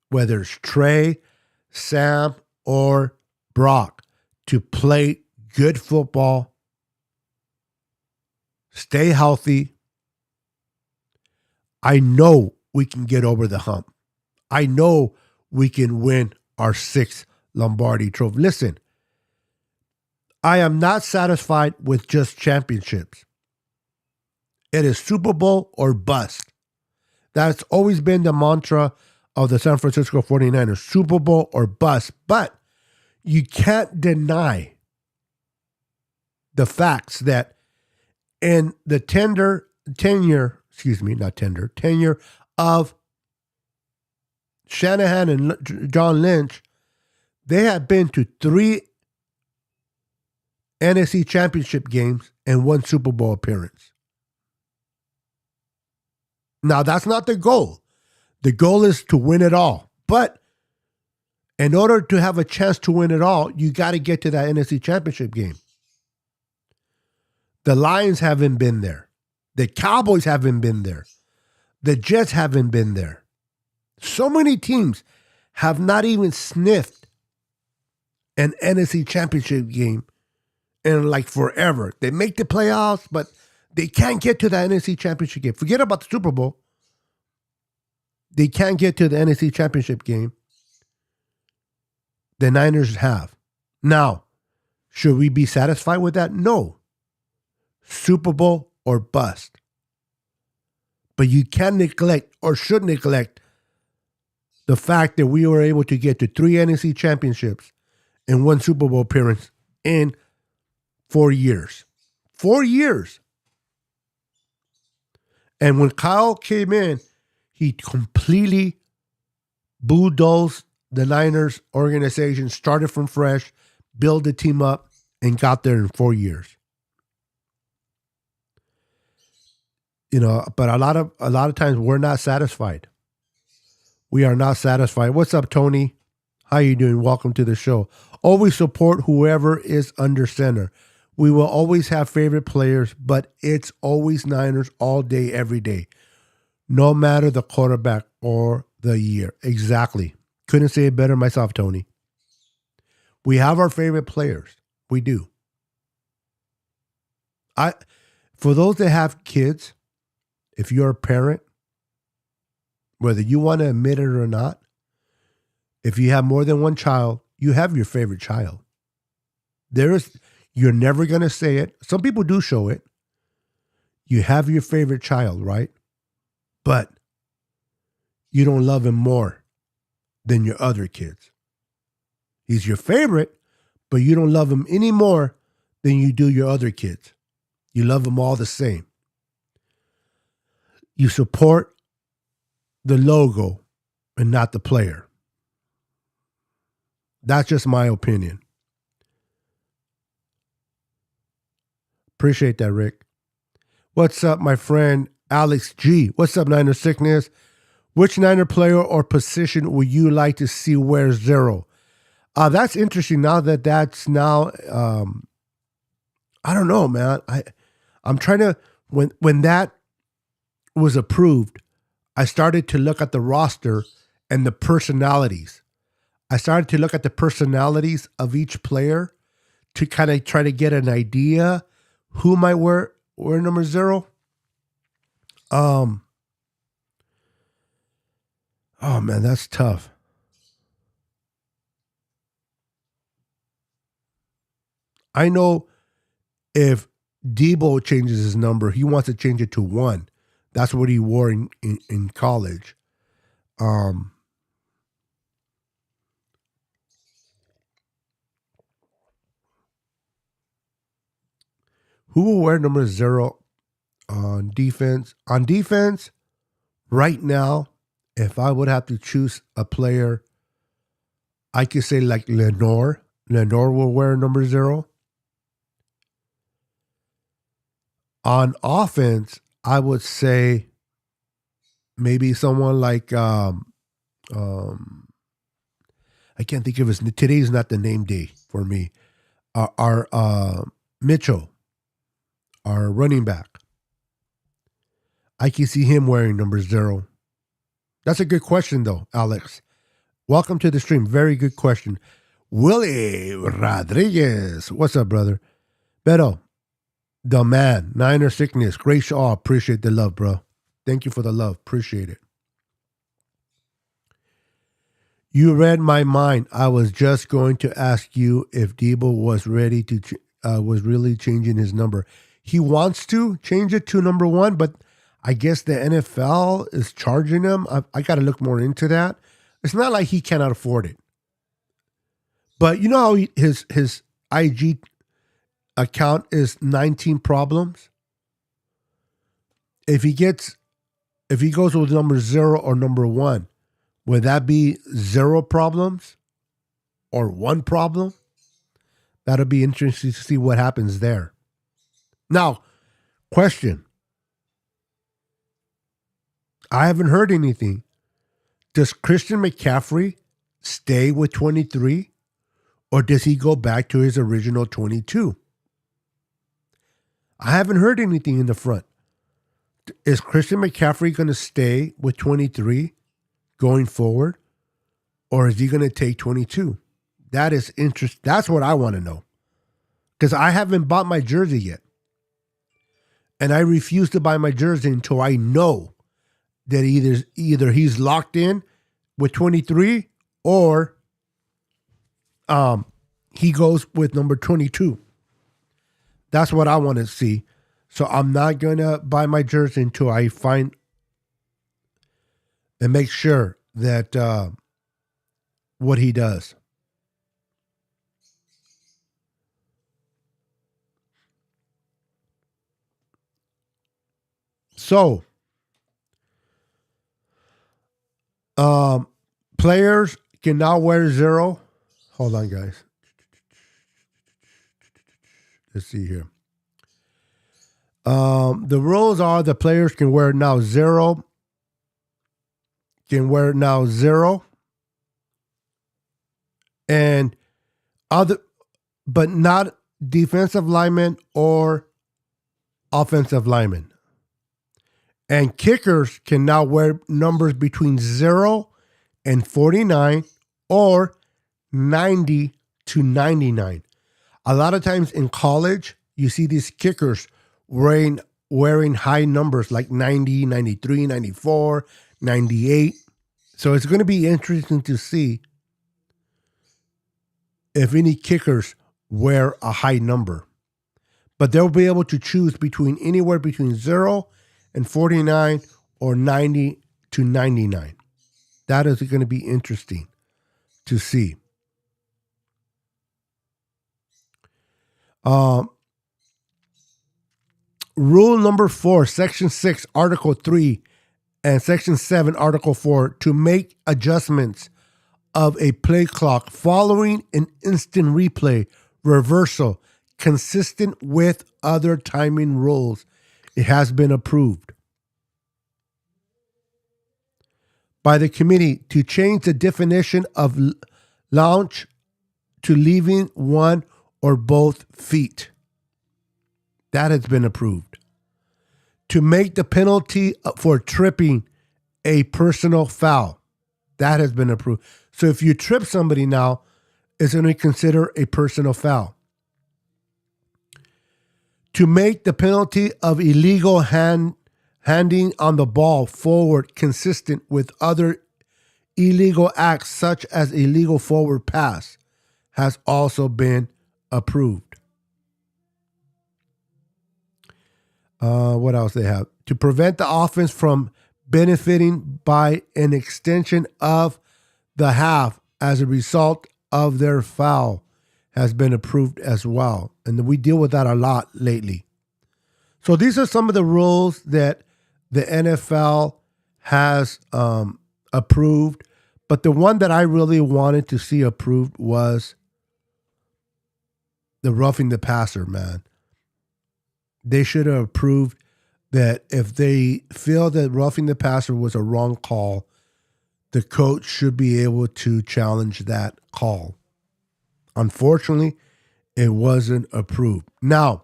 whether it's Trey, Sam, or Brock, to play good football, stay healthy, I know we can get over the hump. I know we can win our 6th Lombardi trophy. Listen, I am not satisfied with just championships. It is Super Bowl or bust. That's always been the mantra of the San Francisco 49ers, Super Bowl or bust. But you can't deny the facts that in the tenure of Shanahan and John Lynch, they have been to 3 NFC championship games and 1 Super Bowl appearance. Now, that's not the goal. The goal is to win it all. But in order to have a chance to win it all, you got to get to that NFC championship game. The Lions haven't been there. The Cowboys haven't been there. The Jets haven't been there. So many teams have not even sniffed an NFC championship game in like forever. They make the playoffs, but they can't get to the NFC championship game. Forget about the Super Bowl. They can't get to the NFC championship game. The Niners have. Now, should we be satisfied with that? No. Super Bowl or bust. But you can't neglect or should neglect the fact that we were able to get to 3 NFC championships and 1 Super Bowl appearance in 4 years. 4 years. And when Kyle came in, he completely bulldozed the Niners organization, started from fresh, built the team up, and got there in 4 years. You know, but a lot of times we're not satisfied. We are not satisfied. What's up, Tony? How you doing? Welcome to the show. Always support whoever is under center. We will always have favorite players, but it's always Niners all day, every day. No matter the quarterback or the year. Exactly. Couldn't say it better myself, Tony. We have our favorite players. We do. For those that have kids, if you're a parent, whether you want to admit it or not, if you have more than one child, you have your favorite child. You're never going to say it. Some people do show it. You have your favorite child, right? But you don't love him more than your other kids. He's your favorite, but you don't love him any more than you do your other kids. You love them all the same. You support the logo and not the player. That's just my opinion. Appreciate that, Rick. What's up, my friend Alex G? What's up, Niner Sickness? Which Niner player or position would you like to see wear 0? That's interesting now that's now, I don't know, man. I'm trying to, when that was approved, I started to look at the roster and the personalities. I started to look at the personalities of each player to kind of try to get an idea who might wear number 0. Oh man, that's tough. I know if Debo changes his number, he wants to change it to 1. That's what he wore in college. Who will wear number 0 on defense? On defense, right now, if I would have to choose a player, I could say like Lenore. Lenore will wear number 0. On offense, I would say maybe someone like I can't think of his. Today's not the name day for me. Our Mitchell, our running back. I can see him wearing number 0. That's a good question, though, Alex. Welcome to the stream. Very good question. Willie Rodriguez. What's up, brother? Beto, the man. Niner Sickness. Great show. Oh, appreciate the love, bro. Thank you for the love. Appreciate it. You read my mind. I was just going to ask you if Debo was ready to was really changing his number. He wants to change it to number 1, but I guess the NFL is charging him. I got to look more into that. It's not like he cannot afford it. But you know how his IG account is 19 problems? If he goes with number 0 or number 1, would that be 0 problems or 1 problem? That'll be interesting to see what happens there. Now, question. I haven't heard anything. Does Christian McCaffrey stay with 23 or does he go back to his original 22? I haven't heard anything in the front. Is Christian McCaffrey going to stay with 23 going forward or is he going to take 22? That is interesting. That's what I want to know because I haven't bought my jersey yet. And I refuse to buy my jersey until I know that either he's locked in with 23 or he goes with number 22. That's what I want to see. So I'm not going to buy my jersey until I find and make sure that what he does. So, players can now wear 0. Hold on, guys. Let's see here. The rules are the players can wear now 0. Can wear now 0. and other, but not defensive linemen or offensive linemen. And kickers can now wear numbers between 0 and 49 or 90 to 99. A lot of times in college, you see these kickers wearing high numbers like 90, 93, 94, 98. So it's going to be interesting to see if any kickers wear a high number. But they'll be able to choose between anywhere between 0 and 49 or 90 to 99. That is going to be interesting to see. Rule number 4, Section 6, Article 3, and Section 7, Article 4, to make adjustments of a play clock following an instant replay reversal consistent with other timing rules. It has been approved by the committee to change the definition of launch to leaving one or both feet. That has been approved. To make the penalty for tripping a personal foul. That has been approved. So if you trip somebody now, it's going to consider a personal foul. To make the penalty of illegal handing on the ball forward consistent with other illegal acts such as illegal forward pass has also been approved. What else they have? To prevent the offense from benefiting by an extension of the half as a result of their foul has been approved as well. And we deal with that a lot lately. So these are some of the rules that the NFL has approved. But the one that I really wanted to see approved was the roughing the passer, man. They should have approved that if they feel that roughing the passer was a wrong call, the coach should be able to challenge that call. Unfortunately, it wasn't approved. Now,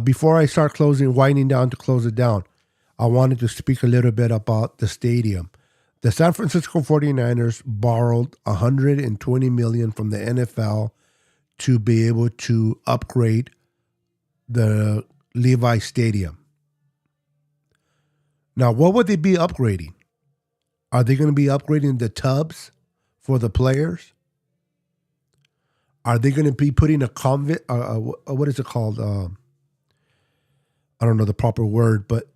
before I start winding down to close it down, I wanted to speak a little bit about the stadium. The San Francisco 49ers borrowed $120 million from the NFL to be able to upgrade the Levi Stadium. Now, what would they be upgrading? Are they going to be upgrading the tubs for the players? Are they going to be putting a what is it called? I don't know the proper word, but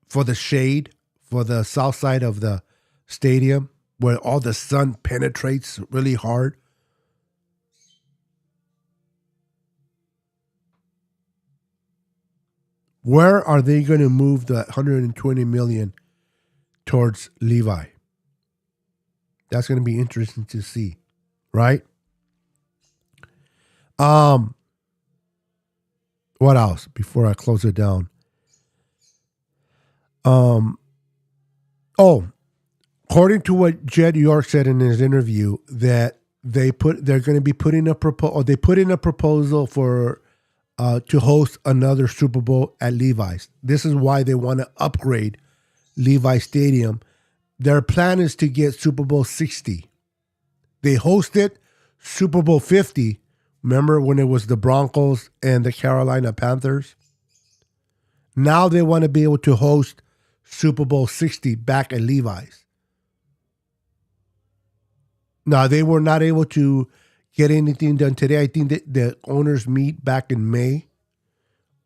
for the shade, for the south side of the stadium, where all the sun penetrates really hard. Where are they going to move the $120 million towards Levi? That's going to be interesting to see, right? What else before I close it down? According to what Jed York said in his interview, that they're going to be putting a proposal for to host another Super Bowl at Levi's. This is why they want to upgrade Levi Stadium. Their plan is to get Super Bowl 60. They hosted Super Bowl 50. Remember when it was the Broncos and the Carolina Panthers? Now they want to be able to host Super Bowl 60 back at Levi's. Now, they were not able to get anything done today. I think that the owners meet back in May.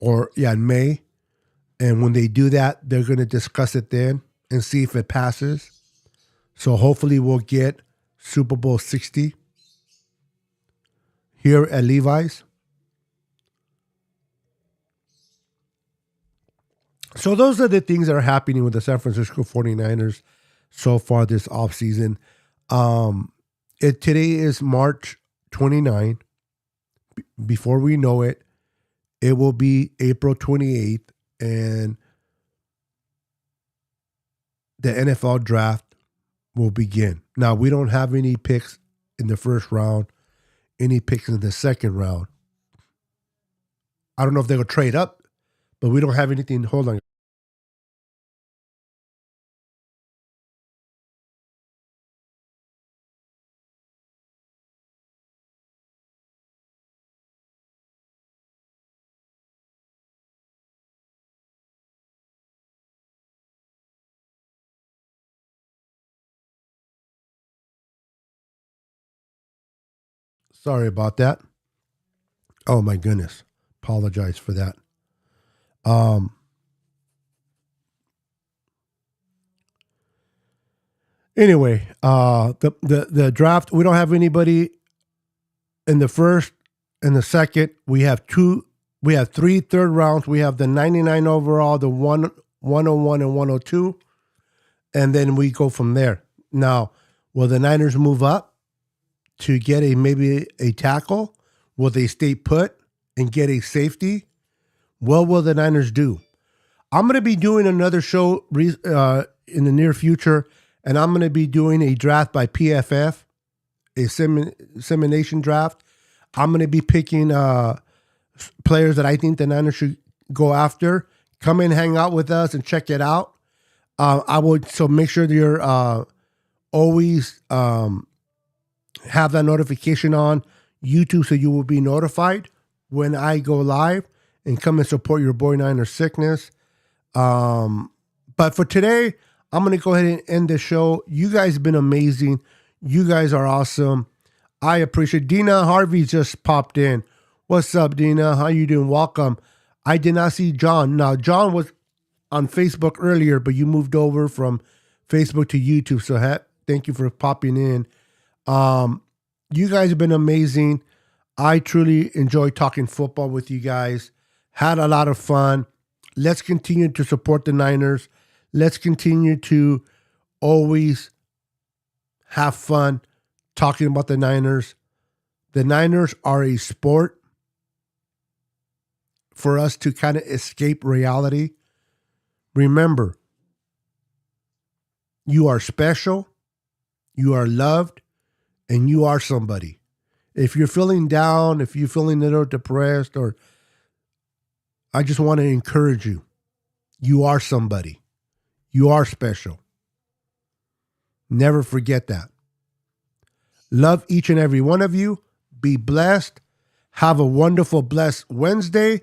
In May. And when they do that, they're going to discuss it then and see if it passes. So hopefully we'll get Super Bowl 60 here at Levi's. So those are the things that are happening with the San Francisco 49ers so far this offseason. Today is March 29. Before we know it, it will be April 28th, and the NFL draft will begin. Now, we don't have any picks in the first round, any picks in the second round. I don't know if they'll trade up, but we don't have anything. Hold on. Sorry about that. Oh my goodness. Apologize for that. Anyway, the draft, we don't have anybody in the first and the second. We have 3 third rounds. We have the 99 overall, the 101 and 102, and then we go from there. Now, will the Niners move up to get maybe a tackle? Will they stay put and get a safety? What will the Niners do? I'm going to be doing another show in the near future, and I'm going to be doing a draft by PFF, a simulation draft. I'm going to be picking players that I think the Niners should go after. Come and hang out with us and check it out. So make sure that you're always have that notification on YouTube so you will be notified when I go live, and come and support your boy Niner Sickness. But for today, I'm going to go ahead and end the show. You guys have been amazing. You guys are awesome. I appreciate it. Dina Harvey just popped in. What's up, Dina? How you doing? Welcome. I did not see John. Now, John was on Facebook earlier, but you moved over from Facebook to YouTube. So thank you for popping in. You guys have been amazing. I truly enjoy talking football with you guys. Had a lot of fun. Let's continue to support the Niners. Let's continue to always have fun talking about the Niners. The Niners are a sport for us to kind of escape reality. Remember, you are special, you are loved, and you are somebody. If you're feeling down, if you're feeling a little depressed, or I just want to encourage you. You are somebody. You are special. Never forget that. Love each and every one of you. Be blessed. Have a wonderful, blessed Wednesday.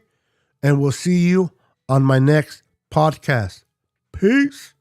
And we'll see you on my next podcast. Peace.